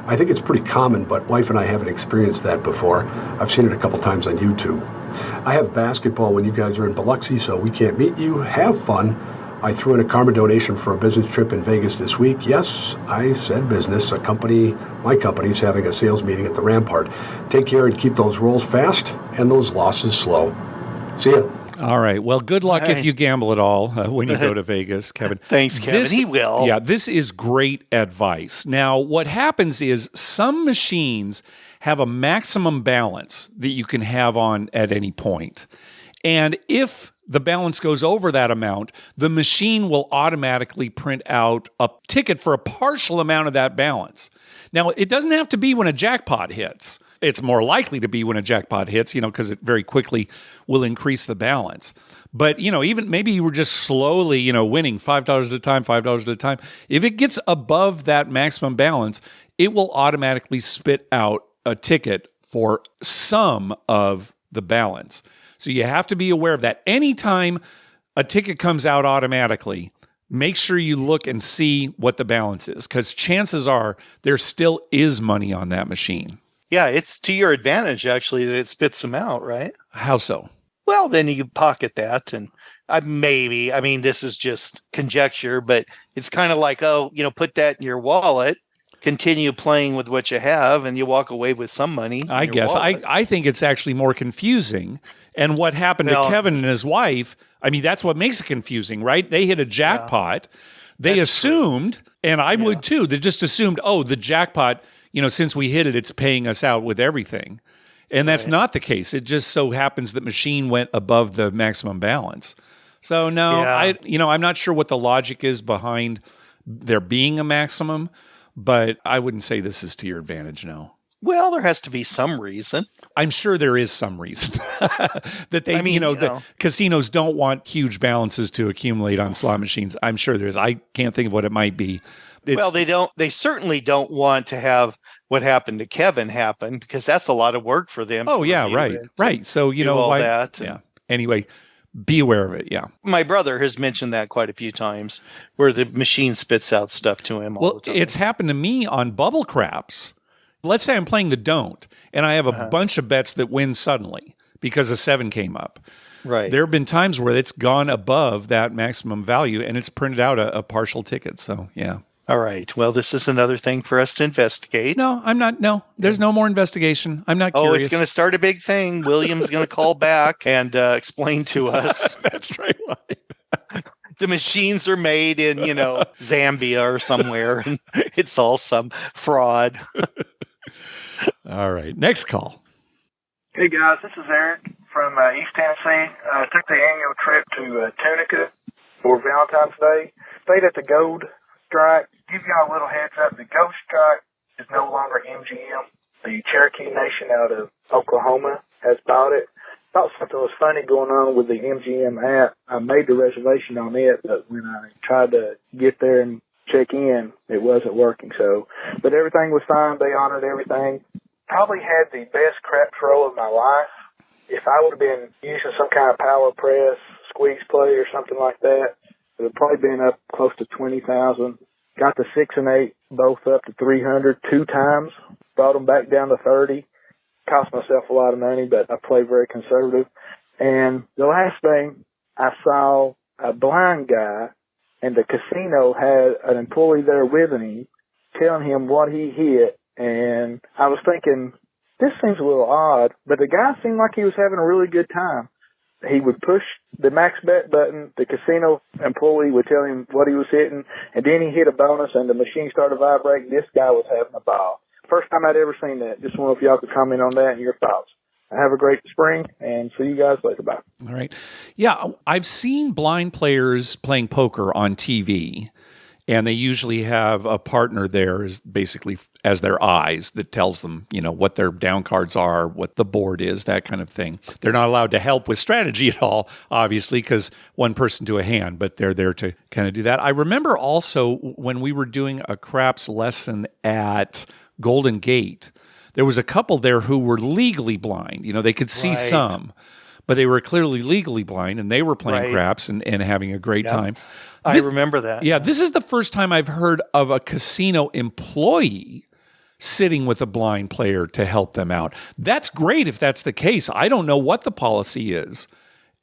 I think it's pretty common, but wife and I haven't experienced that before. I've seen it a couple times on YouTube. I have basketball when you guys are in Biloxi, so we can't meet you. Have fun. I threw in a karma donation for a business trip in Vegas this week. Yes, I said business. My company's having a sales meeting at the Rampart. Take care and keep those rolls fast and those losses slow. See ya. All right. Well, good luck if you gamble at all when you go to Vegas, Kevin. Thanks, Kevin. He will. Yeah, this is great advice. Now, what happens is some machines have a maximum balance that you can have on at any point. And if the balance goes over that amount, the machine will automatically print out a ticket for a partial amount of that balance. Now, it doesn't have to be when a jackpot hits. It's more likely to be when a jackpot hits, because it very quickly will increase the balance. But, even maybe you were just slowly, winning $5 at a time, $5 at a time. If it gets above that maximum balance, it will automatically spit out a ticket for some of the balance. So you have to be aware of that. Anytime a ticket comes out automatically, make sure you look and see what the balance is, because chances are there still is money on that machine. Yeah, it's to your advantage, actually, that it spits them out, right? How so? Well, then you pocket that, and this is just conjecture, but it's kind of like, put that in your wallet, continue playing with what you have, and you walk away with some money. I guess. I think it's actually more confusing. And what happened to Kevin and his wife, that's what makes it confusing, right? They hit a jackpot. They assumed, and I would too, they just assumed, the jackpot, since we hit it, it's paying us out with everything. And that's not the case. It just so happens that machine went above the maximum balance. So no, I'm not sure what the logic is behind there being a maximum, but I wouldn't say this is to your advantage, no. Well, there has to be some reason. I'm sure there is some reason that they, the casinos don't want huge balances to accumulate on slot machines. I'm sure there is. I can't think of what it might be. They certainly don't want to have what happened to Kevin happen, because that's a lot of work for them. Oh, yeah, right. So, why, that. Yeah. Anyway, be aware of it. Yeah. My brother has mentioned that quite a few times, where the machine spits out stuff to him all the time. It's happened to me on bubble craps. Let's say I'm playing the don't, and I have a bunch of bets that win suddenly because a 7 came up. Right. There have been times where it's gone above that maximum value, and it's printed out a partial ticket. So, yeah. All right. Well, this is another thing for us to investigate. No, I'm not. No, there's no more investigation. I'm not curious. Oh, it's going to start a big thing. William's going to call back and explain to us. That's right. The machines are made in, Zambia or somewhere, and it's all some fraud. All right. Next call. Hey, guys. This is Eric from East Tennessee. I took the annual trip to Tunica for Valentine's Day. Stayed at the Gold Strike. Give y'all a little heads up. The Gold Strike is no longer MGM. The Cherokee Nation out of Oklahoma has bought it. Thought something was funny going on with the MGM app. I made the reservation on it, but when I tried to get there and check in, it wasn't working. But everything was fine. They honored everything. Probably had the best crap throw of my life. If I would have been using some kind of power press, squeeze play, or something like that, it would have probably been up close to 20,000. Got the 6 and 8 both up to 300 2 times. Brought them back down to 30. Cost myself a lot of money, but I play very conservative. And the last thing, I saw a blind guy, and the casino had an employee there with him, telling him what he hit. And I was thinking, this seems a little odd, but the guy seemed like he was having a really good time. He would push the max bet button, the casino employee would tell him what he was hitting, and then he hit a bonus and the machine started vibrating. This guy was having a ball. First time I'd ever seen that. Just wonder if y'all could comment on that and your thoughts. Have a great spring, and see you guys later. Bye. All right. Yeah, I've seen blind players playing poker on TV, And they usually have a partner there as basically as their eyes that tells them, what their down cards are, what the board is, that kind of thing. They're not allowed to help with strategy at all, obviously, because one person to a hand, but they're there to kind of do that. I remember also when we were doing a craps lesson at Golden Gate, there was a couple there who were legally blind. They could see some, but they were clearly legally blind, and they were playing craps and having a great time. I remember that. Yeah, this is the first time I've heard of a casino employee sitting with a blind player to help them out. That's great if that's the case. I don't know what the policy is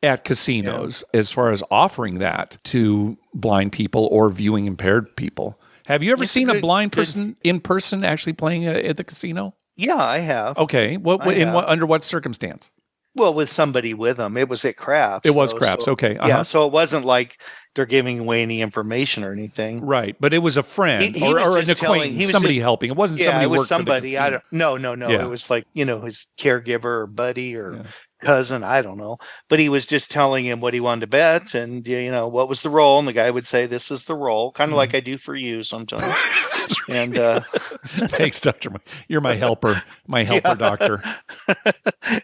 at casinos as far as offering that to blind people or viewing impaired people. Have you ever seen a blind person in person actually playing at the casino? Yeah, I have. Okay. Under what circumstance? Well, with somebody with them. It was at craps. It was craps. Okay. Yeah, so it wasn't like they're giving away any information or anything. Right. But it was a friend or an acquaintance, somebody helping. It wasn't somebody who worked for the casino. No. Yeah. It was like, his caregiver or buddy or cousin, I don't know. But he was just telling him what he wanted to bet and, what was the roll. And the guy would say, this is the roll, kind of like I do for you sometimes. And thanks, Dr. Mike. You're my helper, doctor.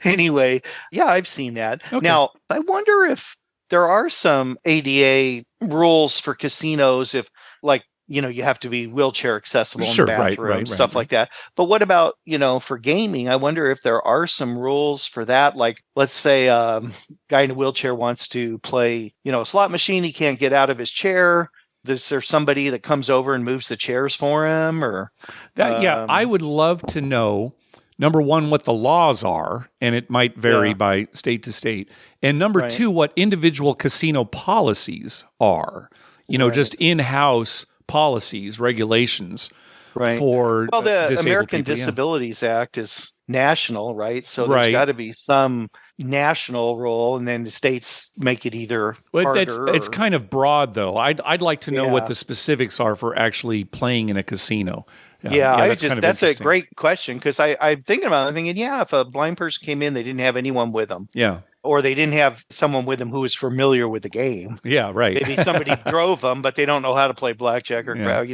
Anyway, I've seen that. Okay. Now, I wonder if there are some ADA rules for casinos if, like, you have to be wheelchair accessible in the bathroom, stuff like that. But what about, for gaming? I wonder if there are some rules for that. Like, let's say a guy in a wheelchair wants to play, a slot machine. He can't get out of his chair. Is there somebody that comes over and moves the chairs for him? Or I would love to know, number one, what the laws are, and it might vary by state to state. And number two, what individual casino policies are. Just in-house policies, regulations for the American people, Disabilities Act is national, right? So there's got to be some national rule, and then the states make it either harder. It's kind of broad, though. I'd like to know what the specifics are for actually playing in a casino. That's a great question, because I'm thinking about it. I'm thinking, if a blind person came in, they didn't have anyone with them. Yeah. Or they didn't have someone with them who was familiar with the game. Yeah, right. Maybe somebody drove them, but they don't know how to play blackjack or crowd,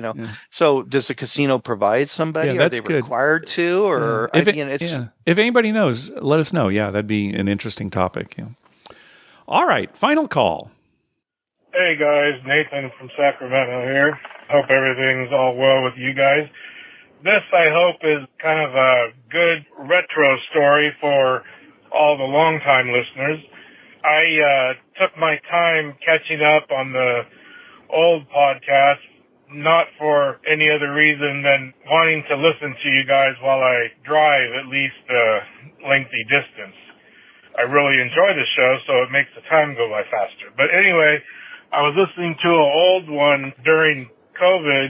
So does the casino provide somebody? Are they required to? Or if anybody knows, let us know. Yeah, that'd be an interesting topic. Yeah. All right, final call. Hey guys, Nathan from Sacramento here. Hope everything's all well with you guys. This, I hope, is kind of a good retro story for all the longtime listeners. I took my time catching up on the old podcast, not for any other reason than wanting to listen to you guys while I drive at least a lengthy distance. I really enjoy the show, so it makes the time go by faster. But anyway, I was listening to an old one during COVID,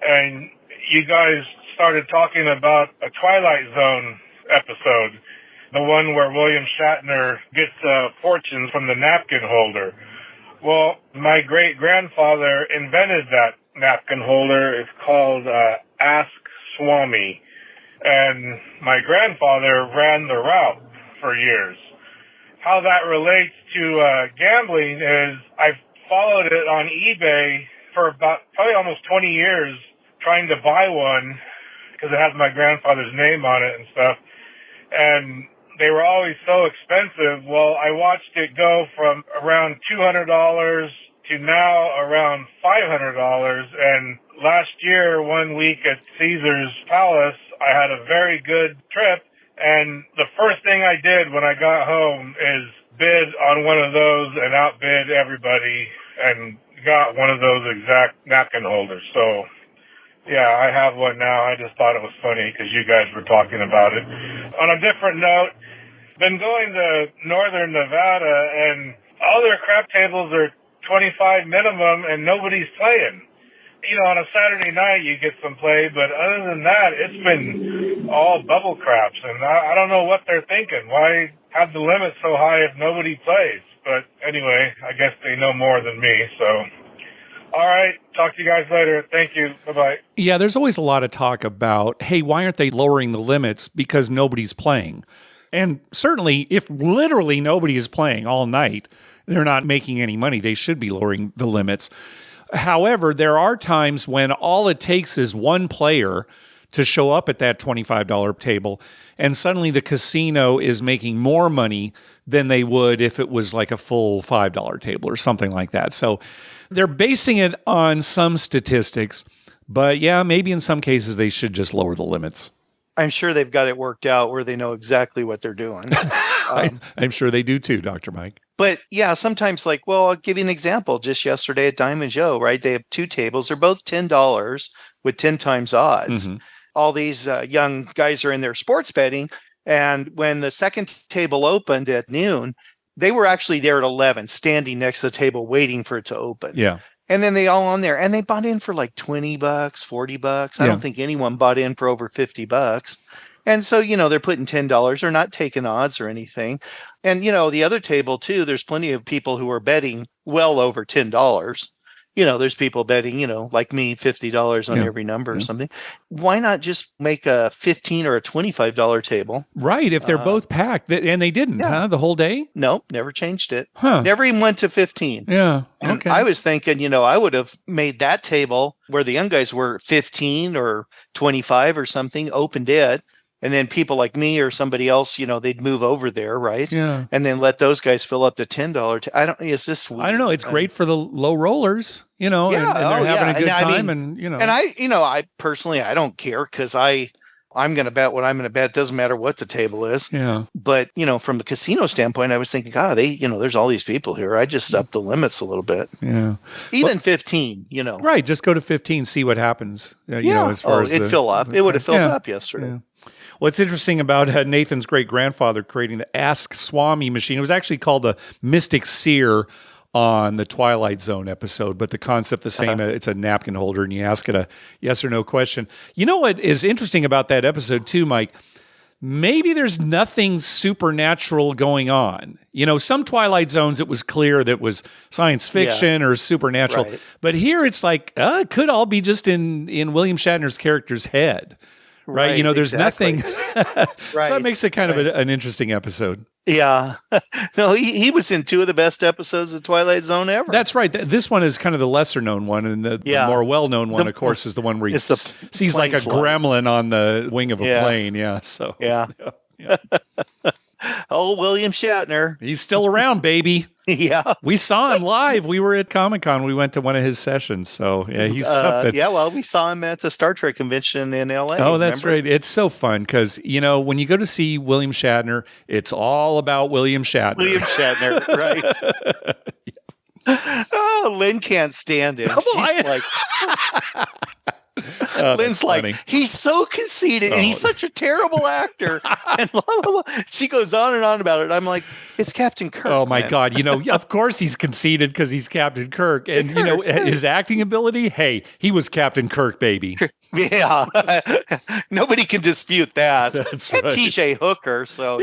and you guys started talking about a Twilight Zone episode, the one where William Shatner gets fortunes from the napkin holder. Well, my great-grandfather invented that napkin holder. It's called Ask Swami. And my grandfather ran the route for years. How that relates to gambling is I've followed it on eBay for probably almost 20 years, trying to buy one because it has my grandfather's name on it and stuff. And they were always so expensive. Well, I watched it go from around $200 to now around $500. And last year, 1 week at Caesar's Palace, I had a very good trip. And the first thing I did when I got home is bid on one of those and outbid everybody and got one of those exact napkin holders. So, yeah, I have one now. I just thought it was funny because you guys were talking about it. On a different note, been going to northern Nevada, and all their crap tables are 25 minimum, and nobody's playing. On a Saturday night, you get some play, but other than that, it's been all bubble craps, and I don't know what they're thinking. Why have the limit so high if nobody plays? But anyway, I guess they know more than me, so... All right. Talk to you guys later. Thank you. Bye-bye. Yeah, there's always a lot of talk about, hey, why aren't they lowering the limits? Because nobody's playing. And certainly, if literally nobody is playing all night, they're not making any money. They should be lowering the limits. However, there are times when all it takes is one player to show up at that $25 table, and suddenly the casino is making more money than they would if it was like a full $5 table or something like that. So they're basing it on some statistics, but yeah, maybe in some cases they should just lower the limits. I'm sure they've got it worked out where they know exactly what they're doing. I'm sure they do too, Dr. Mike. But yeah, sometimes I'll give you an example. Just yesterday at Diamond Joe, right? They have two tables. They're both $10 with 10 times odds. Mm-hmm. All these young guys are in there sports betting. And when the second table opened at noon, they were actually there at 11, standing next to the table, waiting for it to open. Yeah. And then they all on there, and they bought in for like $20, $40. I don't think anyone bought in for over $50. And so, they're putting $10. They're not taking odds or anything. And, the other table too, there's plenty of people who are betting well over $10. There's people betting, like me, $50 on every number or something. Why not just make a $15 or a $25 table? Right, if they're both packed. And they didn't, the whole day? Nope, never changed it. Huh. Never even went to 15. Yeah, and okay. I was thinking, I would have made that table where the young guys were 15 or 25 or something, opened it. And then people like me or somebody else, they'd move over there, right? Yeah. And then let those guys fill up the $10. Is this weird? I don't know. It's great for the low rollers, and they're having a good time. And I personally, I don't care because I'm going to bet what I'm going to bet. Doesn't matter what the table is. Yeah. But, from the casino standpoint, I was thinking, God, there's all these people here. I just up the limits a little bit. Yeah. Even 15, Right. Just go to 15, see what happens. As far as it'd fill up. It would have filled up yesterday. Yeah. What's interesting about Nathan's great-grandfather creating the Ask Swami machine, it was actually called the Mystic Seer on the Twilight Zone episode, but the concept the same. It's a napkin holder, and you ask it a yes or no question. You know what is interesting about that episode too, Mike? Maybe there's nothing supernatural going on. Some Twilight Zones, it was clear that was science fiction or supernatural. Right. But here it's like, it could all be just in William Shatner's character's head. Right. There's nothing. So it makes it kind of an interesting episode. Yeah. No, he was in two of the best episodes of Twilight Zone ever. That's right. This one is kind of the lesser known one. And the more well known one, of course, is the one where he sees like a gremlin on the wing of a plane. Yeah. So, yeah. Oh, William Shatner. He's still around, baby. Yeah. We saw him live. We were at Comic-Con. We went to one of his sessions. So, yeah, he's something. Yeah, well, we saw him at the Star Trek convention in L.A. Oh, that's right. It's so fun because, when you go to see William Shatner, it's all about William Shatner. William Shatner, right. Oh, Lynn can't stand him. She's like... Lynn's like, he's so conceited and he's such a terrible actor. And blah, blah, blah. She goes on and on about it. I'm like, it's Captain Kirk. Oh my God. Of course he's conceited because he's Captain Kirk. And, his acting ability, hey, he was Captain Kirk, baby. Yeah. Nobody can dispute that. That's and right. T.J. Hooker. So,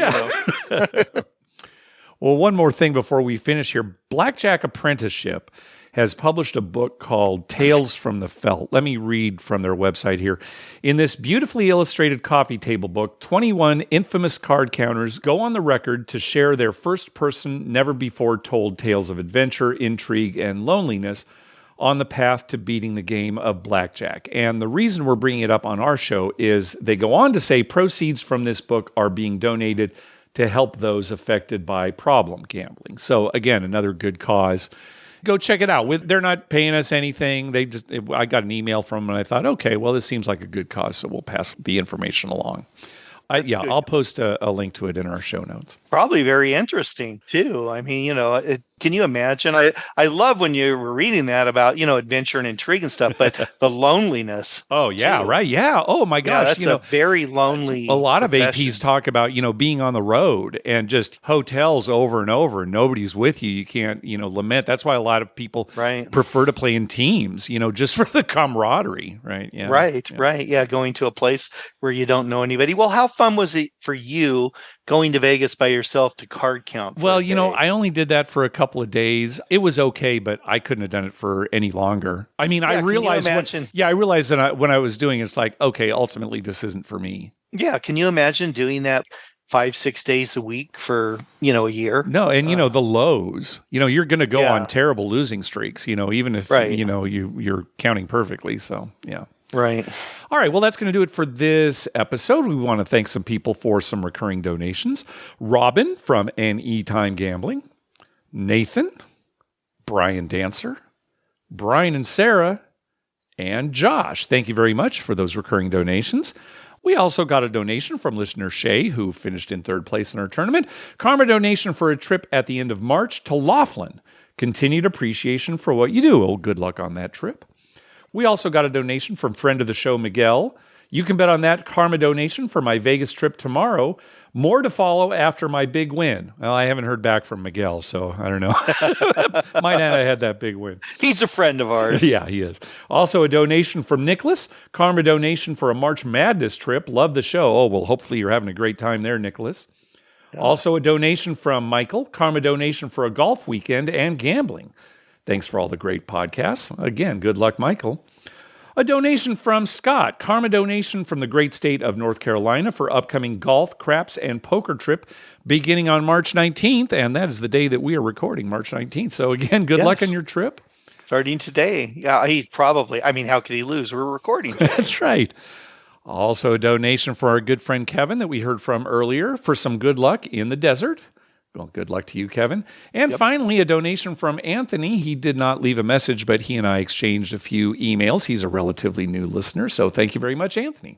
Well, one more thing before we finish here. Blackjack Apprenticeship has published a book called Tales from the Felt. Let me read from their website here. In this beautifully illustrated coffee table book, 21 infamous card counters go on the record to share their first-person, never-before-told tales of adventure, intrigue, and loneliness on the path to beating the game of blackjack. And the reason we're bringing it up on our show is they go on to say proceeds from this book are being donated to help those affected by problem gambling. So again, another good cause. Go check it out. They're not paying us anything. I got an email from them and I thought, okay, well, this seems like a good cause, so we'll pass the information along. I'll post a link to it in our show notes. Probably very interesting too. I mean, can you imagine? I love when you were reading that about, adventure and intrigue and stuff, but the loneliness. Oh, yeah, too. Right. Yeah. Oh, my gosh. That's a very lonely A lot profession. of APs talk about, being on the road and just hotels over and over. Nobody's with you. You can't, lament. That's why a lot of people prefer to play in teams, just for the camaraderie. Right. Yeah. Right. Yeah. Going to a place where you don't know anybody. Well, how fun was it for you going to Vegas by yourself to card count? Well, I only did that for a couple of days. It was okay, but I couldn't have done it for any longer. I mean, I realized that when I was doing it, it's like, okay, ultimately this isn't for me. Yeah. Can you imagine doing that 5-6 days a week for, a year. No, and the lows, you're going to go on terrible losing streaks, even if, you're counting perfectly. So, yeah. Right. All right. Well, that's going to do it for this episode. We want to thank some people for some recurring donations. Robin from NE Time Gambling, Nathan, Brian Dancer, Brian and Sarah, and Josh. Thank you very much for those recurring donations. We also got a donation from listener Shay, who finished in third place in our tournament. Karma donation for a trip at the end of March to Laughlin. Continued appreciation for what you do. Oh, good luck on that trip. We also got a donation from friend of the show, Miguel. You can bet on that karma donation for my Vegas trip tomorrow. More to follow after my big win. Well, I haven't heard back from Miguel, so I don't know. Might not have had that big win. He's a friend of ours. Yeah, he is. Also a donation from Nicholas. Karma donation for a March Madness trip. Love the show. Oh, well, hopefully you're having a great time there, Nicholas. Yeah. Also a donation from Michael. Karma donation for a golf weekend and gambling. Thanks for all the great podcasts. Again, good luck, Michael. A donation from Scott. Karma donation from the great state of North Carolina for upcoming golf, craps, and poker trip beginning on March 19th. And that is the day that we are recording, March 19th. So again, good luck on your trip. Starting today. Yeah, he's probably, how could he lose? We're recording today. That's right. Also a donation for our good friend Kevin that we heard from earlier for some good luck in the desert. Well, good luck to you, Kevin. And finally, a donation from Anthony. He did not leave a message, but he and I exchanged a few emails. He's a relatively new listener, so thank you very much, Anthony.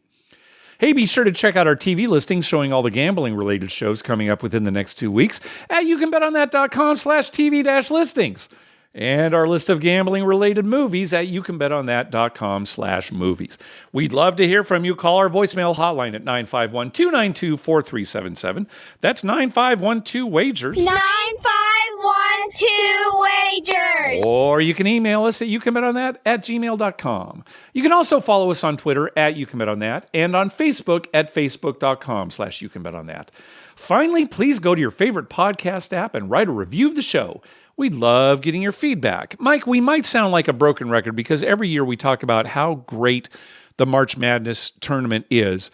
Hey, be sure to check out our TV listings showing all the gambling-related shows coming up within the next 2 weeks at youcanbetonthat.com/TV-listings. And our list of gambling-related movies at youcanbetonthat.com/movies. We'd love to hear from you. Call our voicemail hotline at 951-292-4377. That's 9512-WAGERS. 9512-WAGERS. Or you can email us at youcanbetonthat@gmail.com. You can also follow us on Twitter at youcanbetonThat and on Facebook at facebook.com/youcanbetonThat. Finally, please go to your favorite podcast app and write a review of the show. We'd love getting your feedback. Mike, we might sound like a broken record because every year we talk about how great the March Madness tournament is.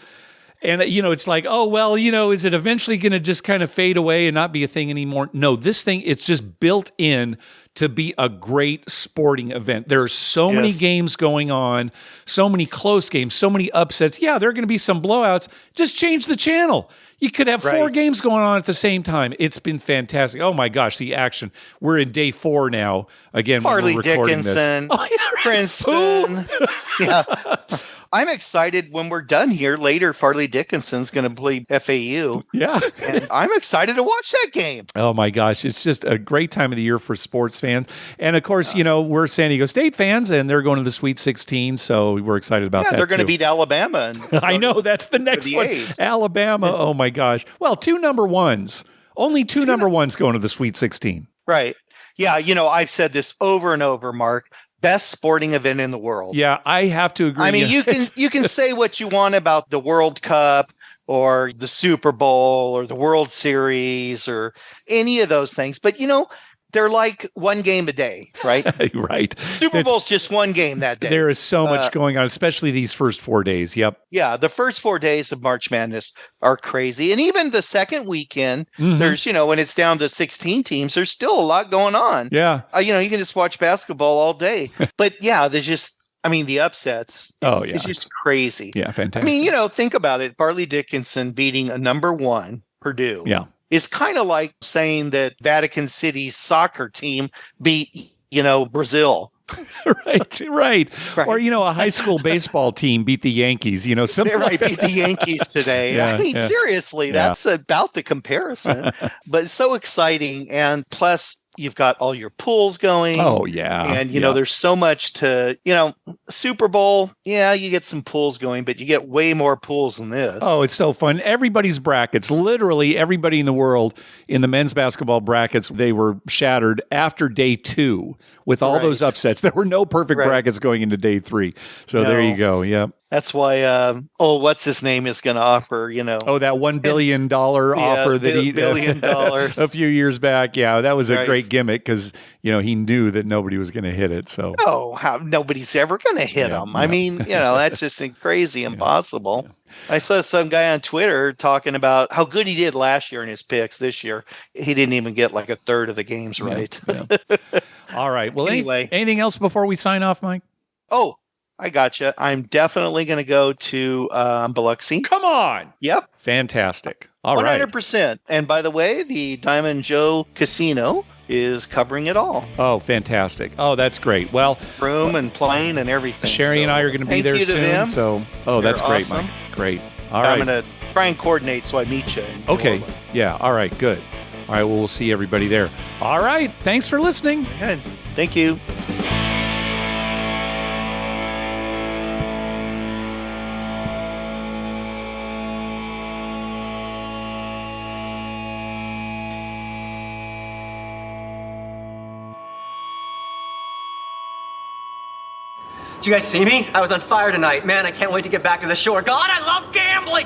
And, it's like, oh, well, is it eventually going to just kind of fade away and not be a thing anymore? No, this thing, it's just built in to be a great sporting event. There are so many games going on, so many close games, so many upsets. Yeah, there are going to be some blowouts. Just change the channel. You could have 4 games going on at the same time. It's been fantastic. Oh, my gosh, the action. We're in day 4 now. Again, Farley when we're recording Dickinson, this. Oh, yeah, right. Princeton. Yeah. I'm excited when we're done here. Later, Farley Dickinson's going to play FAU. Yeah. And I'm excited to watch that game. Oh, my gosh. It's just a great time of the year for sports fans. And, of course, we're San Diego State fans, and they're going to the Sweet 16, so we're excited about that, they're going to beat Alabama. I know. That's the next one. Alabama. Oh, my gosh. Well, 2 number ones. Only 2 number ones going to the Sweet 16. Right. Yeah, I've said this over and over, Mark. Best sporting event in the world. Yeah, I have to agree. I mean, you can say what you want about the World Cup or the Super Bowl or the World Series or any of those things, but they're like one game a day, right? Right. Super Bowl's just one game that day. There is so much going on, especially these first 4 days. Yep. Yeah, the first 4 days of March Madness are crazy. And even the second weekend, there's, when it's down to 16 teams, there's still a lot going on. Yeah. You can just watch basketball all day. But yeah, there's just, the upsets. It's just crazy. Yeah, fantastic. Think about it. Farley Dickinson beating a number 1 Purdue. Yeah. Is kind of like saying that Vatican City's soccer team beat, Brazil. Right. Or, a high school baseball team beat the Yankees, something like that. Beat the Yankees today. Yeah, seriously, that's about the comparison. But it's so exciting. And plus, you've got all your pools going. Oh, yeah. And, there's so much to, Super Bowl, you get some pools going, but you get way more pools than this. Oh, it's so fun. Everybody's brackets, literally everybody in the world in the men's basketball brackets, they were shattered after day 2 with all those upsets. There were no perfect brackets going into day 3. So there you go. Yep. That's why, what's his name is going to offer, Oh, that $1 billion offer that he $1 billion a few years back. Yeah, that was a Right. great gimmick because he knew that nobody was going to hit it. So nobody's ever going to hit him. I mean, that's just crazy, impossible. I saw some guy on Twitter talking about how good he did last year in his picks. This year, he didn't even get like a third of the games right. Yeah. All right. Well, Anyway. anything else before we sign off, Mike? Oh, I gotcha. I'm definitely going to go to Biloxi. Come on. Yep. Fantastic. All right. 100%. And by the way, the Diamond Joe Casino is covering it all. Oh, fantastic. Oh, that's great. Well, room and plane and everything. Sherry and I are going to be there soon. Them. So, that's great, awesome. Mike. Great. All right. I'm going to try and coordinate so I meet you. Okay. Yeah. All right. Good. All right. Well, we'll see everybody there. All right. Thanks for listening. Good. Thank you. Did you guys see me? I was on fire tonight. Man, I can't wait to get back to the shore. God, I love gambling!